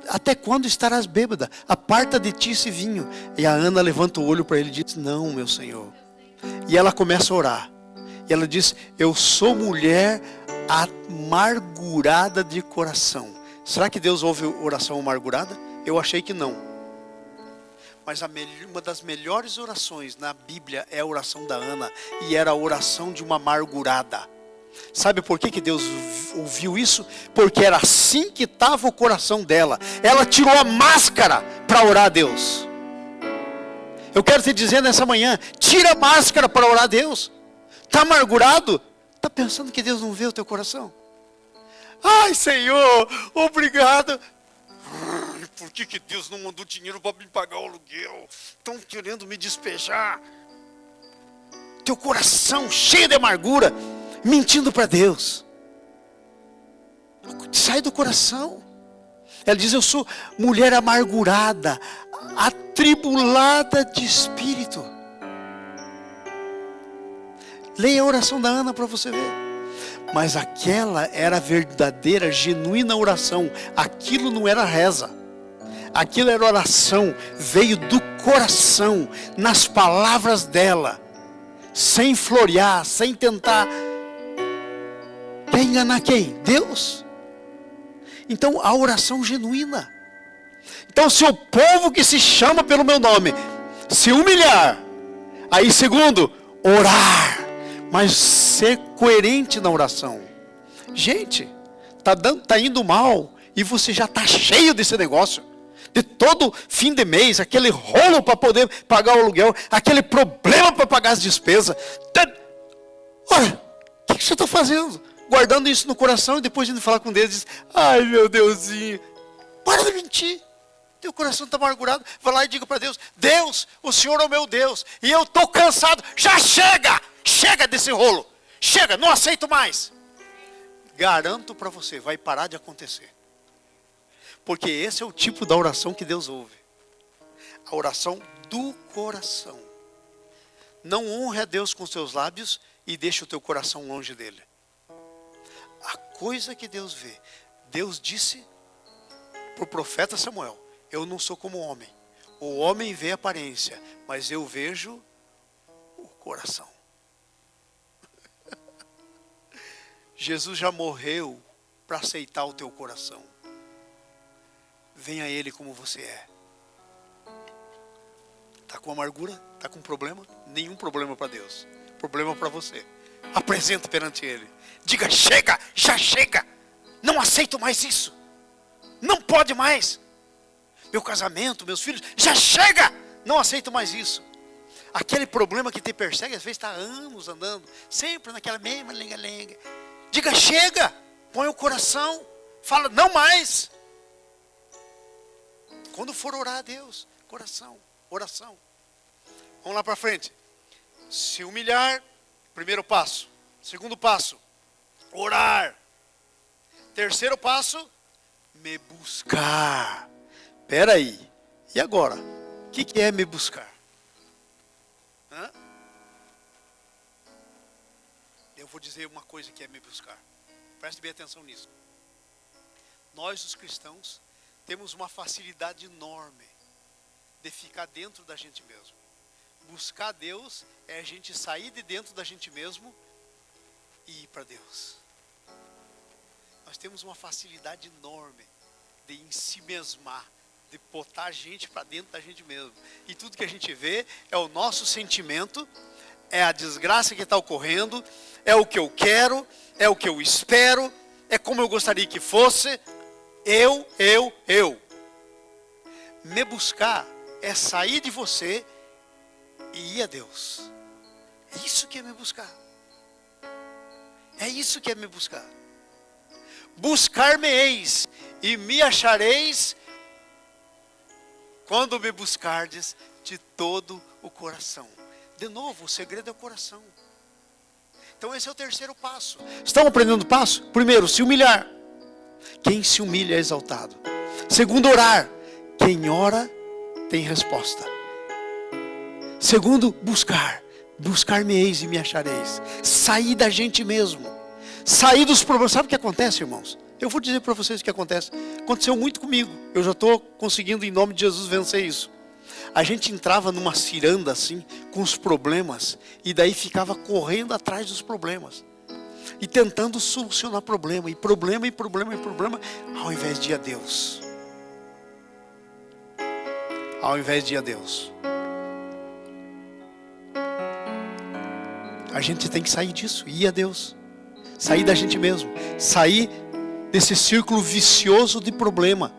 Speaker 1: até quando estarás bêbada? Aparta de ti esse vinho. E a Ana levanta o olho para ele e diz, não, meu Senhor. E ela começa a orar. E ela diz, eu sou mulher amargurada de coração. Será que Deus ouve oração amargurada? Eu achei que não. Mas uma das melhores orações na Bíblia é a oração da Ana. E era a oração de uma amargurada. Sabe por que Deus ouviu isso? Porque era assim que estava o coração dela. Ela tirou a máscara para orar a Deus. Eu quero te dizer nessa manhã, tira a máscara para orar a Deus. Está amargurado? Está pensando que Deus não vê o teu coração? Ai, Senhor, obrigado. Por que Deus não mandou dinheiro para me pagar o aluguel? Estão querendo me despejar. Teu coração cheio de amargura, mentindo para Deus. Sai do coração. Ela diz, eu sou mulher amargurada, atribulada de espírito. Leia a oração da Ana para você ver. Mas aquela era a verdadeira, genuína oração. Aquilo não era reza. Aquilo era oração. Veio do coração, nas palavras dela. Sem florear, sem tentar. Quer enganar quem? Deus. Então a oração genuína. Então se o povo que se chama pelo meu nome se humilhar. Aí segundo, orar. Mas ser coerente na oração. Gente, tá indo mal e você já está cheio desse negócio. De todo fim de mês, aquele rolo para poder pagar o aluguel, aquele problema para pagar as despesas. Olha, o que você está fazendo? Guardando isso no coração e depois indo falar com Deus, diz, ai meu Deusinho, para de mentir. Teu coração está amargurado. Vai lá e diga para Deus, Deus, o Senhor é o meu Deus, e eu estou cansado, já chega! Chega desse rolo. Chega, não aceito mais. Garanto para você, vai parar de acontecer. Porque esse é o tipo da oração que Deus ouve. A oração do coração. Não honre a Deus com seus lábios e deixe o teu coração longe dele. A coisa que Deus vê. Deus disse para o profeta Samuel, eu não sou como homem. O homem vê a aparência, mas eu vejo o coração. Jesus já morreu para aceitar o teu coração. Venha a Ele como você é. Está com amargura? Está com problema? Nenhum problema para Deus. Problema para você. Apresente perante Ele. Diga, chega, já chega. Não aceito mais isso. Não pode mais. Meu casamento, meus filhos, já chega. Não aceito mais isso. Aquele problema que te persegue, às vezes está anos andando. Sempre naquela mesma lenga-lenga. Diga, chega, põe o coração, fala, não mais. Quando for orar a Deus, coração, oração. Vamos lá para frente. Se humilhar, primeiro passo. Segundo passo, orar. Terceiro passo, me buscar. Espera aí, e agora? O que é me buscar? Eu vou dizer uma coisa que é me buscar. Preste bem atenção nisso. Nós, os cristãos, temos uma facilidade enorme de ficar dentro da gente mesmo. Buscar Deus é a gente sair de dentro da gente mesmo e ir para Deus. Nós temos uma facilidade enorme de ensimesmar, de botar a gente para dentro da gente mesmo. E tudo que a gente vê é o nosso sentimento, é a desgraça que está ocorrendo, é o que eu quero, é o que eu espero, é como eu gostaria que fosse. Eu. Me buscar é sair de você e ir a Deus. É isso que é me buscar. É isso que é me buscar. Buscar-me-eis e me achareis quando me buscardes de todo o coração. De novo, o segredo é o coração. Então esse é o terceiro passo. Estão aprendendo o passo? Primeiro, se humilhar. Quem se humilha é exaltado. Segundo, orar. Quem ora tem resposta. Segundo, buscar. Buscar-me-eis e me achareis. Sair da gente mesmo. Sair dos problemas. Sabe o que acontece, irmãos? Eu vou dizer para vocês o que acontece. Aconteceu muito comigo. Eu já estou conseguindo, em nome de Jesus, vencer isso. A gente entrava numa ciranda assim, com os problemas, e daí ficava correndo atrás dos problemas. e tentando solucionar problema, e problema, e problema, e problema, ao invés de ir a Deus. Ao invés de ir a Deus. A gente tem que sair disso, ir a Deus. Sair da gente mesmo. Sair desse círculo vicioso de problema.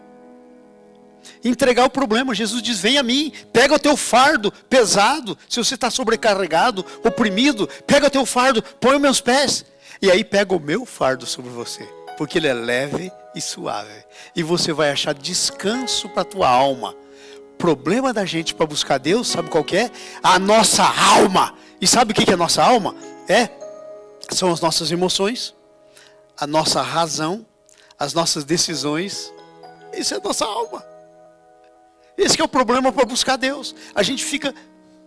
Speaker 1: Entregar o problema. Jesus diz, vem a mim, pega o teu fardo pesado. Se você está sobrecarregado, oprimido, pega o teu fardo, põe os meus pés. E aí pega o meu fardo sobre você. Porque ele é leve e suave. E você vai achar descanso para a tua alma. O problema da gente para buscar Deus, sabe qual que é? A nossa alma. E sabe o que é a nossa alma? São as nossas emoções, a nossa razão, as nossas decisões. Isso é a nossa alma. Esse que é o problema para buscar Deus. A gente fica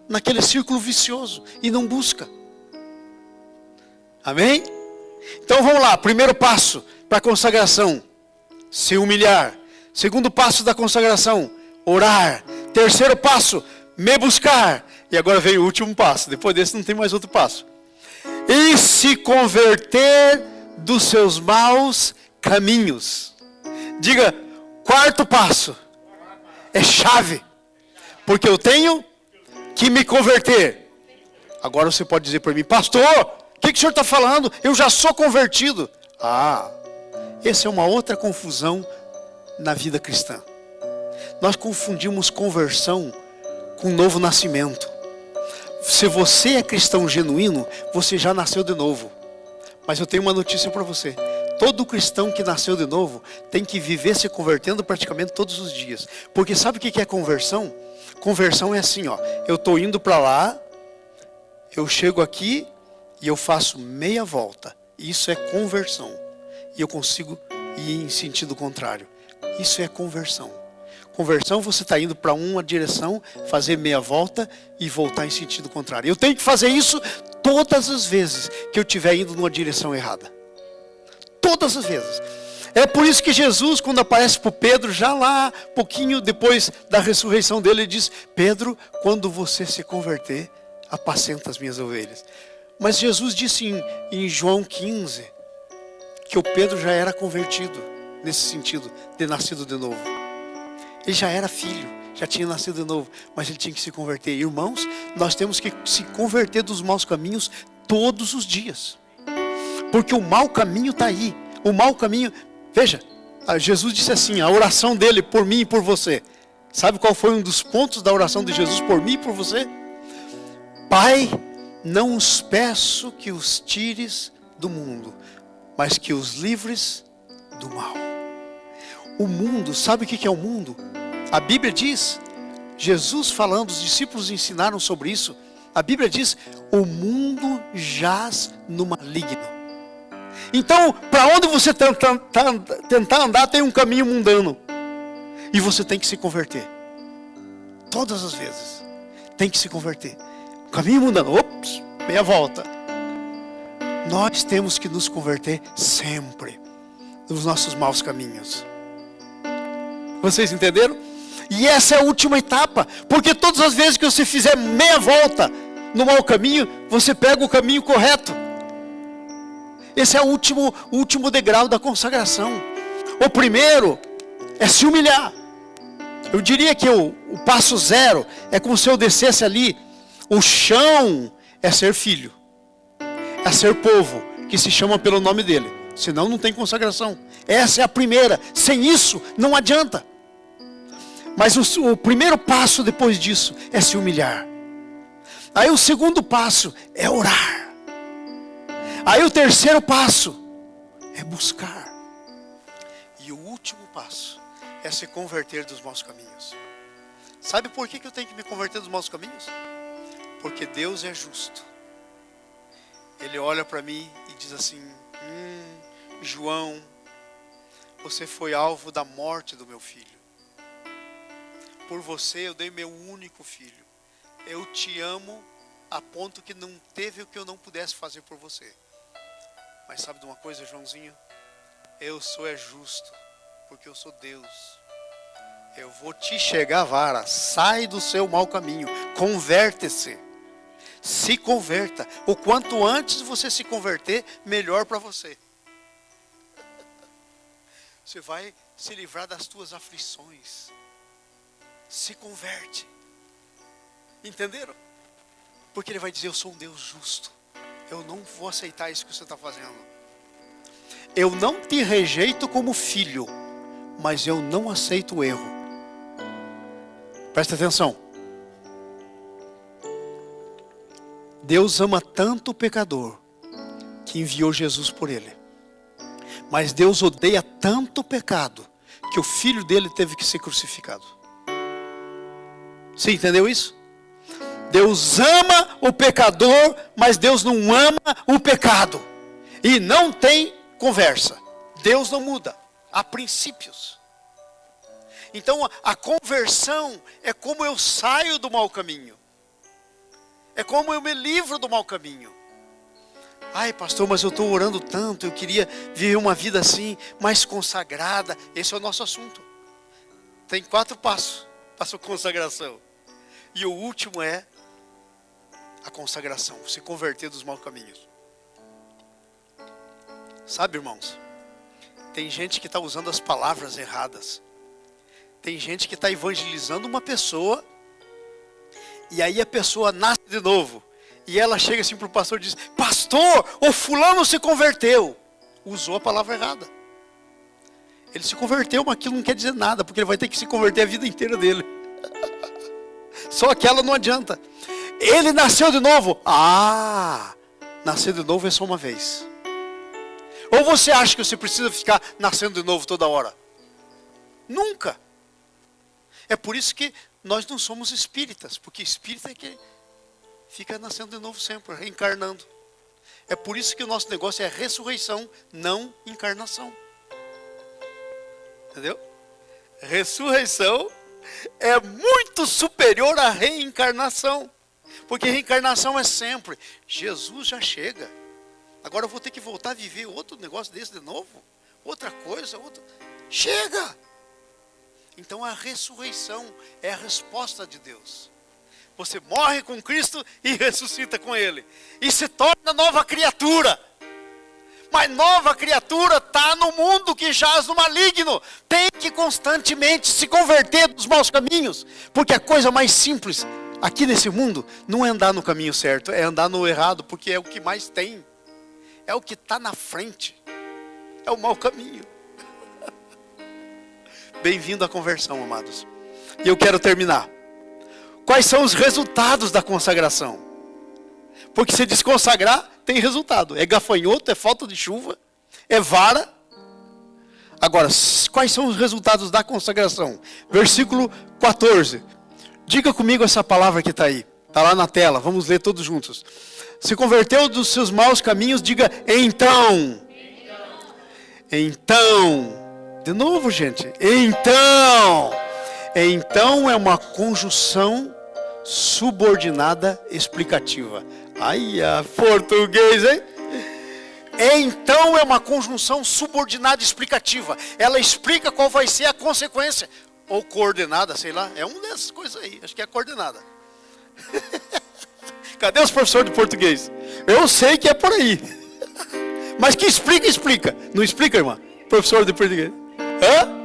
Speaker 1: naquele círculo vicioso e não busca. Amém? Então vamos lá, primeiro passo para a consagração, se humilhar. Segundo passo da consagração, orar. Terceiro passo, me buscar. E agora vem o último passo, depois desse não tem mais outro passo. E se converter dos seus maus caminhos. Diga, quarto passo. É chave. Porque eu tenho que me converter. Agora você pode dizer para mim, pastor, o que o senhor está falando? Eu já sou convertido. Essa é uma outra confusão na vida cristã. Nós confundimos conversão com novo nascimento. Se você é cristão genuíno, você já nasceu de novo. Mas eu tenho uma notícia para você. Todo cristão que nasceu de novo tem que viver se convertendo praticamente todos os dias. Porque sabe o que é conversão? Conversão é assim, eu estou indo para lá, eu chego aqui e eu faço meia volta. Isso é conversão. E eu consigo ir em sentido contrário. Isso é conversão. Conversão, você está indo para uma direção, fazer meia volta e voltar em sentido contrário. Eu tenho que fazer isso todas as vezes que eu estiver indo numa direção errada. Todas as vezes. É por isso que Jesus, quando aparece para Pedro, já lá, pouquinho depois da ressurreição dele, ele diz, Pedro, quando você se converter, apacenta as minhas ovelhas. Mas Jesus disse em João 15, que o Pedro já era convertido, nesse sentido, de nascido de novo. Ele já era filho, já tinha nascido de novo, mas ele tinha que se converter. Irmãos, nós temos que se converter dos maus caminhos todos os dias. Porque o mau caminho está aí. O mau caminho, veja, Jesus disse assim, a oração dele por mim e por você. Sabe qual foi um dos pontos da oração de Jesus por mim e por você? Pai, não os peço que os tires do mundo, mas que os livres do mal. O mundo, sabe o que é o mundo? A Bíblia diz, Jesus falando, os discípulos ensinaram sobre isso. A Bíblia diz, o mundo jaz no maligno. Então, para onde você tentar andar, tem um caminho mundano. E você tem que se converter. Todas as vezes. Tem que se converter. Caminho mundano, meia volta. Nós temos que nos converter sempre dos nossos maus caminhos. Vocês entenderam? E essa é a última etapa. Porque todas as vezes que você fizer meia volta no mau caminho, você pega o caminho correto. Esse é o último degrau da consagração. O primeiro é se humilhar. Eu diria que o passo zero é como se eu descesse ali. O chão é ser filho. É ser povo, que se chama pelo nome dele. Senão não tem consagração. Essa é a primeira. Sem isso, não adianta. Mas o primeiro passo depois disso é se humilhar. Aí o segundo passo é orar. Aí o terceiro passo é buscar. E o último passo é se converter dos maus caminhos. Sabe por que eu tenho que me converter dos maus caminhos? Porque Deus é justo. Ele olha para mim e diz assim, João, você foi alvo da morte do meu filho. Por você eu dei meu único filho. Eu te amo a ponto que não teve o que eu não pudesse fazer por você. Mas sabe de uma coisa, Joãozinho? Eu sou justo, porque eu sou Deus. Eu vou te chegar a vara. Sai do seu mau caminho. Converte-se. Se converta. O quanto antes você se converter, melhor para você. Você vai se livrar das tuas aflições. Se converte. Entenderam? Porque ele vai dizer, eu sou um Deus justo. Eu não vou aceitar isso que você está fazendo. Eu não te rejeito como filho, mas eu não aceito o erro. Presta atenção. Deus ama tanto o pecador que enviou Jesus por ele. Mas Deus odeia tanto o pecado que o filho dele teve que ser crucificado. Você entendeu isso? Deus ama o pecador, mas Deus não ama o pecado. E não tem conversa. Deus não muda. Há princípios. Então a conversão é como eu saio do mau caminho. É como eu me livro do mau caminho. Ai, pastor, mas eu estou orando tanto, eu queria viver uma vida assim, mais consagrada. Esse é o nosso assunto. Tem 4 passos para a sua consagração. E o último é a consagração, se converter dos maus caminhos. Sabe, irmãos, tem gente que está usando as palavras erradas. Tem gente que está evangelizando uma pessoa, e aí a pessoa nasce de novo. E ela chega assim para o pastor e diz, pastor, o fulano se converteu. Usou a palavra errada. Ele se converteu, mas aquilo não quer dizer nada, porque ele vai ter que se converter a vida inteira dele. Só aquela não adianta. Ele nasceu de novo. Ah, nascer de novo é só uma vez. Ou você acha que você precisa ficar nascendo de novo toda hora? Nunca. É por isso que nós não somos espíritas, porque espírita é que fica nascendo de novo sempre, reencarnando. É por isso que o nosso negócio é ressurreição, não encarnação. Entendeu? Ressurreição é muito superior à reencarnação. Porque reencarnação é sempre. Jesus já chega. Agora eu vou ter que voltar a viver outro negócio desse de novo? Outra coisa, outra. Chega! Então a ressurreição é a resposta de Deus. Você morre com Cristo e ressuscita com Ele. E se torna nova criatura. Mas nova criatura está no mundo que jaz no maligno. Tem que constantemente se converter dos maus caminhos. Porque a coisa mais simples aqui nesse mundo não é andar no caminho certo, é andar no errado, porque é o que mais tem. É o que está na frente. É o mau caminho. Bem-vindo à conversão, amados. E eu quero terminar. Quais são os resultados da consagração? Porque se desconsagrar, tem resultado. É gafanhoto, é falta de chuva, é vara. Agora, quais são os resultados da consagração? Versículo 14. Diga comigo essa palavra que está aí. Está lá na tela, vamos ler todos juntos. Se converteu dos seus maus caminhos, diga então. Então. De novo, gente. Então é uma conjunção subordinada explicativa. Ai, português, hein? Então é uma conjunção subordinada explicativa. Ela explica qual vai ser a consequência. Ou coordenada, sei lá. É uma dessas coisas aí. Acho que é coordenada. Cadê os professores de português? Eu sei que é por aí. Mas que explica, explica. Não explica, irmã? Professor de português. Hã?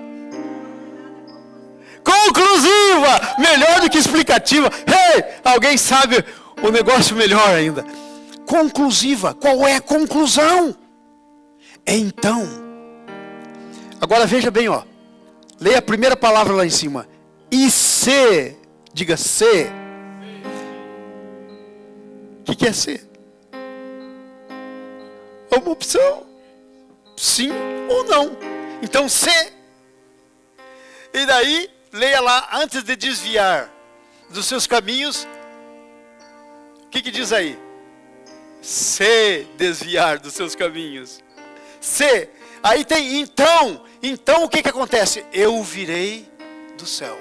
Speaker 1: Conclusiva! Melhor do que explicativa. Hey! Alguém sabe o negócio melhor ainda. Conclusiva. Qual é a conclusão? Então. Agora veja bem, ó. Leia a primeira palavra lá em cima. E se. Diga se. O que é ser? É uma opção. Sim ou não. Então se. E daí, leia lá, antes de desviar dos seus caminhos. O que diz aí? Se desviar dos seus caminhos. Se. Aí tem então. Então o que acontece? Eu virei do céu.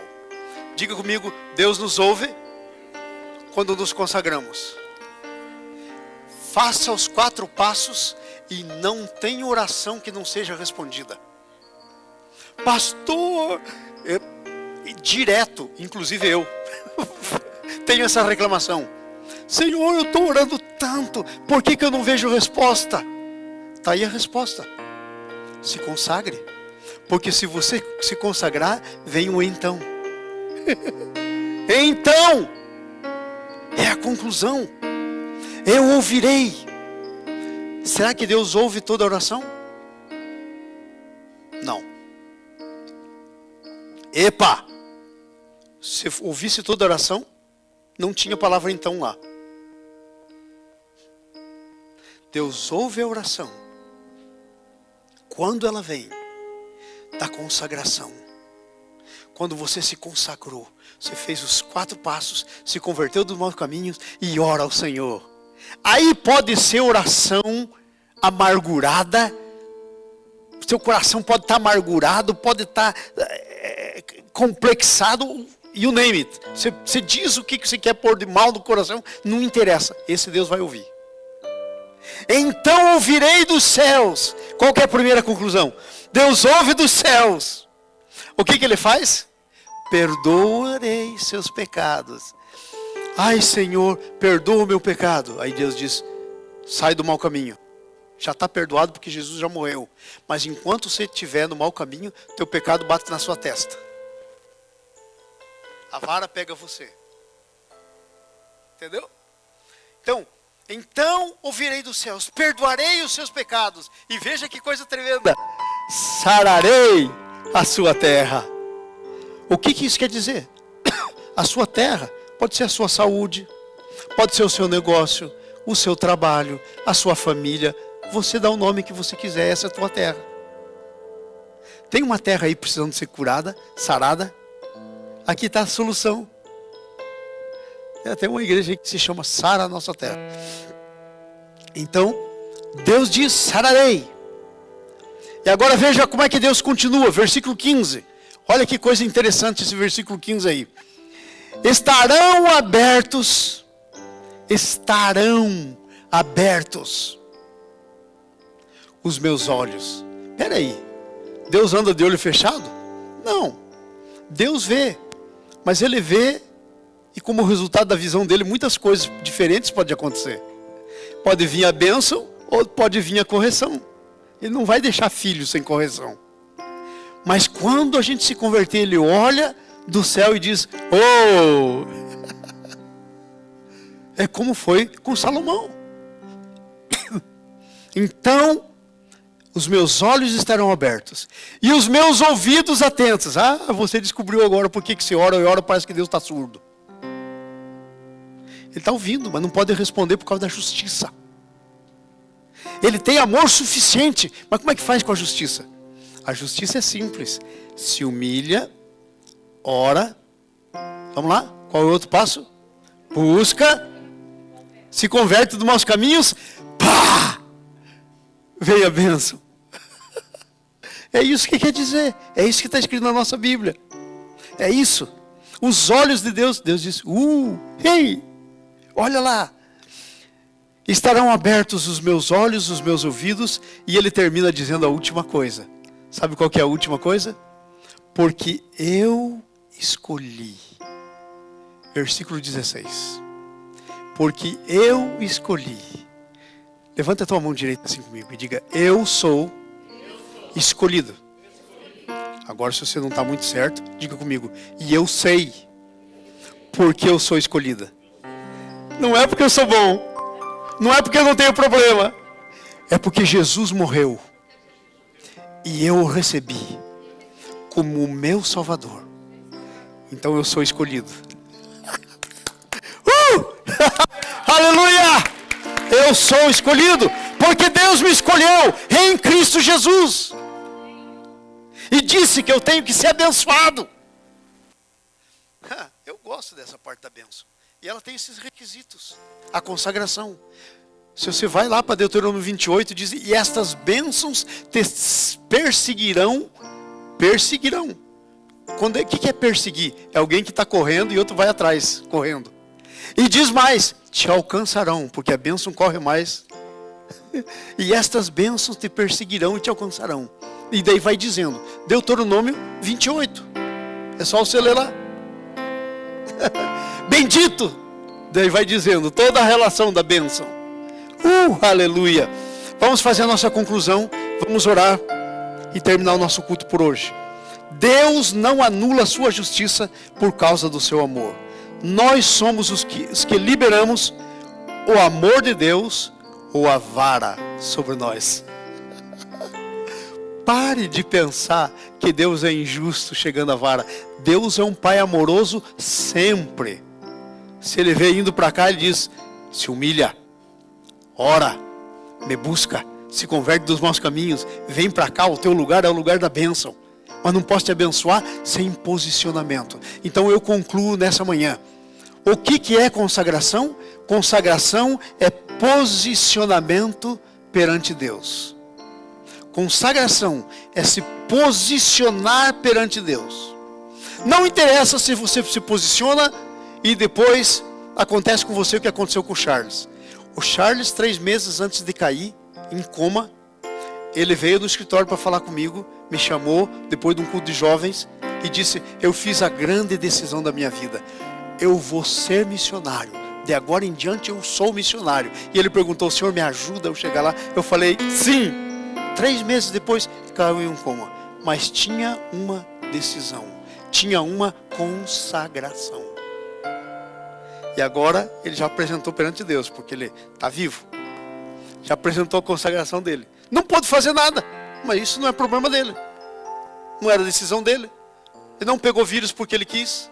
Speaker 1: Diga comigo, Deus nos ouve quando nos consagramos. Faça os 4 passos e não tem oração que não seja respondida. Pastor, direto, inclusive eu, tenho essa reclamação. Senhor, eu estou orando tanto, por que eu não vejo resposta? Está aí a resposta. Se consagre. Porque se você se consagrar, vem o então. Então, é a conclusão. Eu ouvirei. Será que Deus ouve toda oração? Não. Epa! Se ouvisse toda oração, não tinha palavra então lá. Deus ouve a oração quando ela vem da consagração. Quando você se consagrou, você fez os 4 passos, se converteu dos maus caminhos e ora ao Senhor. Aí pode ser oração amargurada, seu coração pode estar amargurado, pode estar complexado, you name it. Você diz o que você quer pôr de mal no coração, não interessa, esse Deus vai ouvir. Então ouvirei dos céus. Qual que é a primeira conclusão? Deus ouve dos céus. O que ele faz? Perdoarei seus pecados. Ai, Senhor, perdoa o meu pecado. Aí Deus diz, sai do mau caminho. Já está perdoado porque Jesus já morreu. Mas enquanto você estiver no mau caminho, teu pecado bate na sua testa. A vara pega você. Entendeu? Então ouvirei dos céus, perdoarei os seus pecados. E veja que coisa tremenda. Sararei a sua terra. O que isso quer dizer? A sua terra pode ser a sua saúde, pode ser o seu negócio, o seu trabalho, a sua família. Você dá o nome que você quiser, essa é a tua terra. Tem uma terra aí precisando ser curada, sarada? Aqui está a solução. Tem até uma igreja que se chama Sara a Nossa Terra. Então, Deus diz, sararei. E agora veja como é que Deus continua, versículo 15. Olha que coisa interessante esse versículo 15 aí. Estarão abertos os meus olhos. Espera aí, Deus anda de olho fechado? Não, Deus vê, mas Ele vê, e como resultado da visão dele, muitas coisas diferentes podem acontecer. Pode vir a bênção, ou pode vir a correção. Ele não vai deixar filho sem correção. Mas quando a gente se converter, Ele olha do céu e diz, oh! É como foi com Salomão. Então, os meus olhos estarão abertos. E os meus ouvidos atentos. Ah, você descobriu agora por que você ora e ora, parece que Deus está surdo. Ele está ouvindo, mas não pode responder por causa da justiça. Ele tem amor suficiente, mas como é que faz com a justiça? A justiça é simples. Se humilha, ora. Vamos lá? Qual é o outro passo? Busca. Se converte dos maus caminhos. Pá! Veio a bênção. É isso que quer dizer. É isso que está escrito na nossa Bíblia. É isso. Os olhos de Deus. Deus diz, ei, olha lá. Estarão abertos os meus olhos, os meus ouvidos. E ele termina dizendo a última coisa. Sabe qual que é a última coisa? Porque eu escolhi. Versículo 16. Porque eu escolhi. Levanta a tua mão direita assim comigo e diga, eu sou escolhido. Agora, se você não está muito certo, diga comigo, e eu sei porque eu sou escolhida. Não é porque eu sou bom. Não é porque eu não tenho problema. É porque Jesus morreu. E eu o recebi como o meu Salvador. Então eu sou escolhido. Aleluia! Eu sou escolhido, porque Deus me escolheu em Cristo Jesus. E disse que eu tenho que ser abençoado. Eu gosto dessa parte da bênção. E ela tem esses requisitos. A consagração. Se você vai lá para Deuteronômio 28, diz, e estas bênçãos te perseguirão. Perseguirão. O que é perseguir? É alguém que está correndo e outro vai atrás, correndo. E diz mais, te alcançarão, porque a bênção corre mais. E estas bênçãos te perseguirão e te alcançarão. E daí vai dizendo, Deuteronômio 28. É só você ler lá. Bendito Daí vai dizendo toda a relação da bênção. Aleluia. Vamos fazer a nossa conclusão. Vamos orar e terminar o nosso culto por hoje. Deus não anula a sua justiça por causa do seu amor. Nós somos os que liberamos o amor de Deus ou a vara sobre nós. Pare de pensar que Deus é injusto chegando à vara. Deus é um pai amoroso sempre. Se ele vem indo para cá, ele diz: se humilha, ora, me busca, se converte dos maus caminhos, vem para cá, o teu lugar é o lugar da bênção. Mas não posso te abençoar sem posicionamento. Então eu concluo nessa manhã. O que é consagração? Consagração é posicionamento perante Deus. Consagração é se posicionar perante Deus. Não interessa se você se posiciona e depois acontece com você o que aconteceu com o Charles. O Charles, 3 meses antes de cair em coma, ele veio no escritório para falar comigo, me chamou depois de um culto de jovens e disse: eu fiz a grande decisão da minha vida. Eu vou ser missionário. De agora em diante eu sou missionário. E ele perguntou: o senhor me ajuda a eu chegar lá? Eu falei: sim. 3 meses depois caiu em um coma. Mas tinha uma decisão. Tinha uma consagração. E agora ele já apresentou perante Deus, porque ele está vivo. Já apresentou a consagração dele. Não pôde fazer nada, mas isso não é problema dele. Não era decisão dele. Ele não pegou vírus porque ele quis.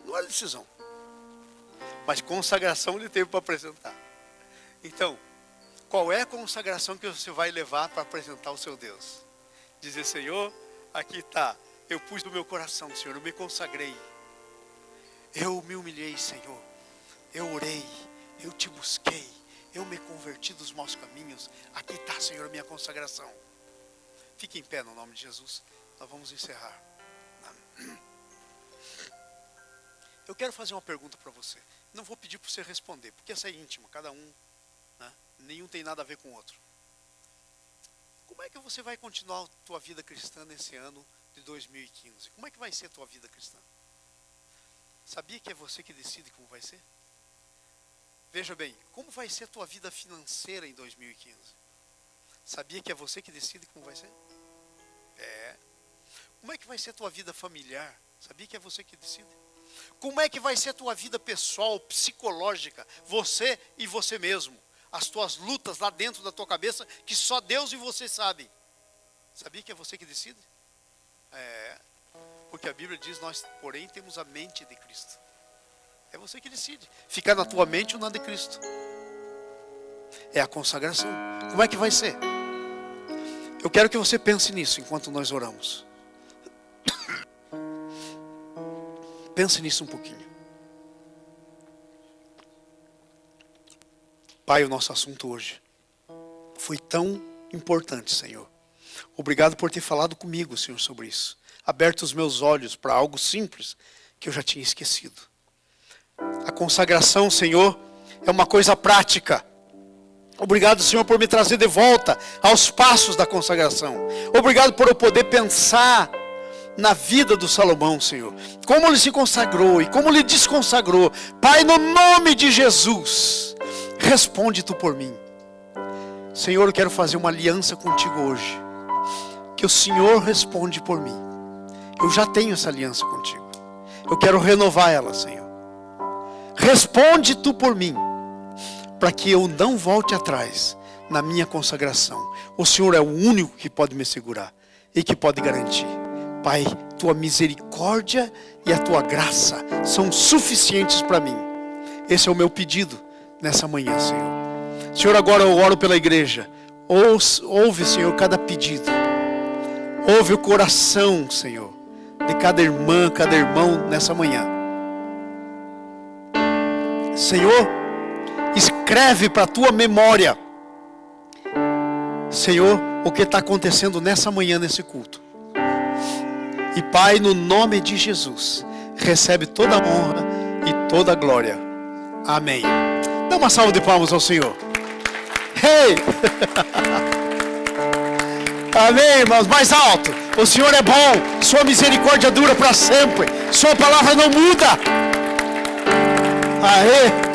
Speaker 1: Não era decisão. Mas consagração ele teve para apresentar. Então, qual é a consagração que você vai levar para apresentar o seu Deus? Dizer: Senhor, aqui está. Eu pus no meu coração, Senhor, eu me consagrei. Eu me humilhei, Senhor. Eu orei, eu te busquei. Eu me converti dos maus caminhos. Aqui está, Senhor, a minha consagração. Fique em pé no nome de Jesus. Nós vamos encerrar. Eu quero fazer uma pergunta para você. Não vou pedir para você responder, porque essa é íntima, cada um, né? Nenhum tem nada a ver com o outro. Como é que você vai continuar a tua vida cristã nesse ano de 2015? Como é que vai ser a tua vida cristã? Sabia que é você que decide como vai ser? Veja bem, como vai ser a tua vida financeira em 2015? Sabia que é você que decide como vai ser? Como é que vai ser a tua vida familiar? Sabia que é você que decide? Como é que vai ser a tua vida pessoal, psicológica? Você e você mesmo. As tuas lutas lá dentro da tua cabeça, que só Deus e você sabem. Sabia que é você que decide? Porque a Bíblia diz: nós, porém, temos a mente de Cristo. É você que decide. Ficar na tua mente ou na de Cristo. É a consagração. Como é que vai ser? Eu quero que você pense nisso enquanto nós oramos. Pense nisso um pouquinho. Pai, o nosso assunto hoje foi tão importante, Senhor. Obrigado por ter falado comigo, Senhor, sobre isso. Aberto os meus olhos para algo simples que eu já tinha esquecido. A consagração, Senhor, é uma coisa prática. Obrigado, Senhor, por me trazer de volta aos passos da consagração. Obrigado por eu poder pensar na vida do Salomão, Senhor. Como ele se consagrou e como ele desconsagrou. Pai, no nome de Jesus, responde tu por mim. Senhor, eu quero fazer uma aliança contigo hoje. Que o Senhor responde por mim. Eu já tenho essa aliança contigo. Eu quero renovar ela, Senhor. Responde tu por mim, para que eu não volte atrás na minha consagração. O Senhor é o único que pode me segurar e que pode garantir. Pai, tua misericórdia e a tua graça são suficientes para mim. Esse é o meu pedido nessa manhã, Senhor. Senhor, agora eu oro pela igreja. Ouve, Senhor, cada pedido. Ouve o coração, Senhor, de cada irmã, cada irmão nessa manhã. Senhor, escreve para a tua memória, Senhor, o que está acontecendo nessa manhã, nesse culto. E Pai, no nome de Jesus, recebe toda a honra e toda a glória. Amém. Dá uma salva de palmas ao Senhor. Hey! Amém, irmãos, mais alto. O Senhor é bom, sua misericórdia dura para sempre, sua palavra não muda. Aê!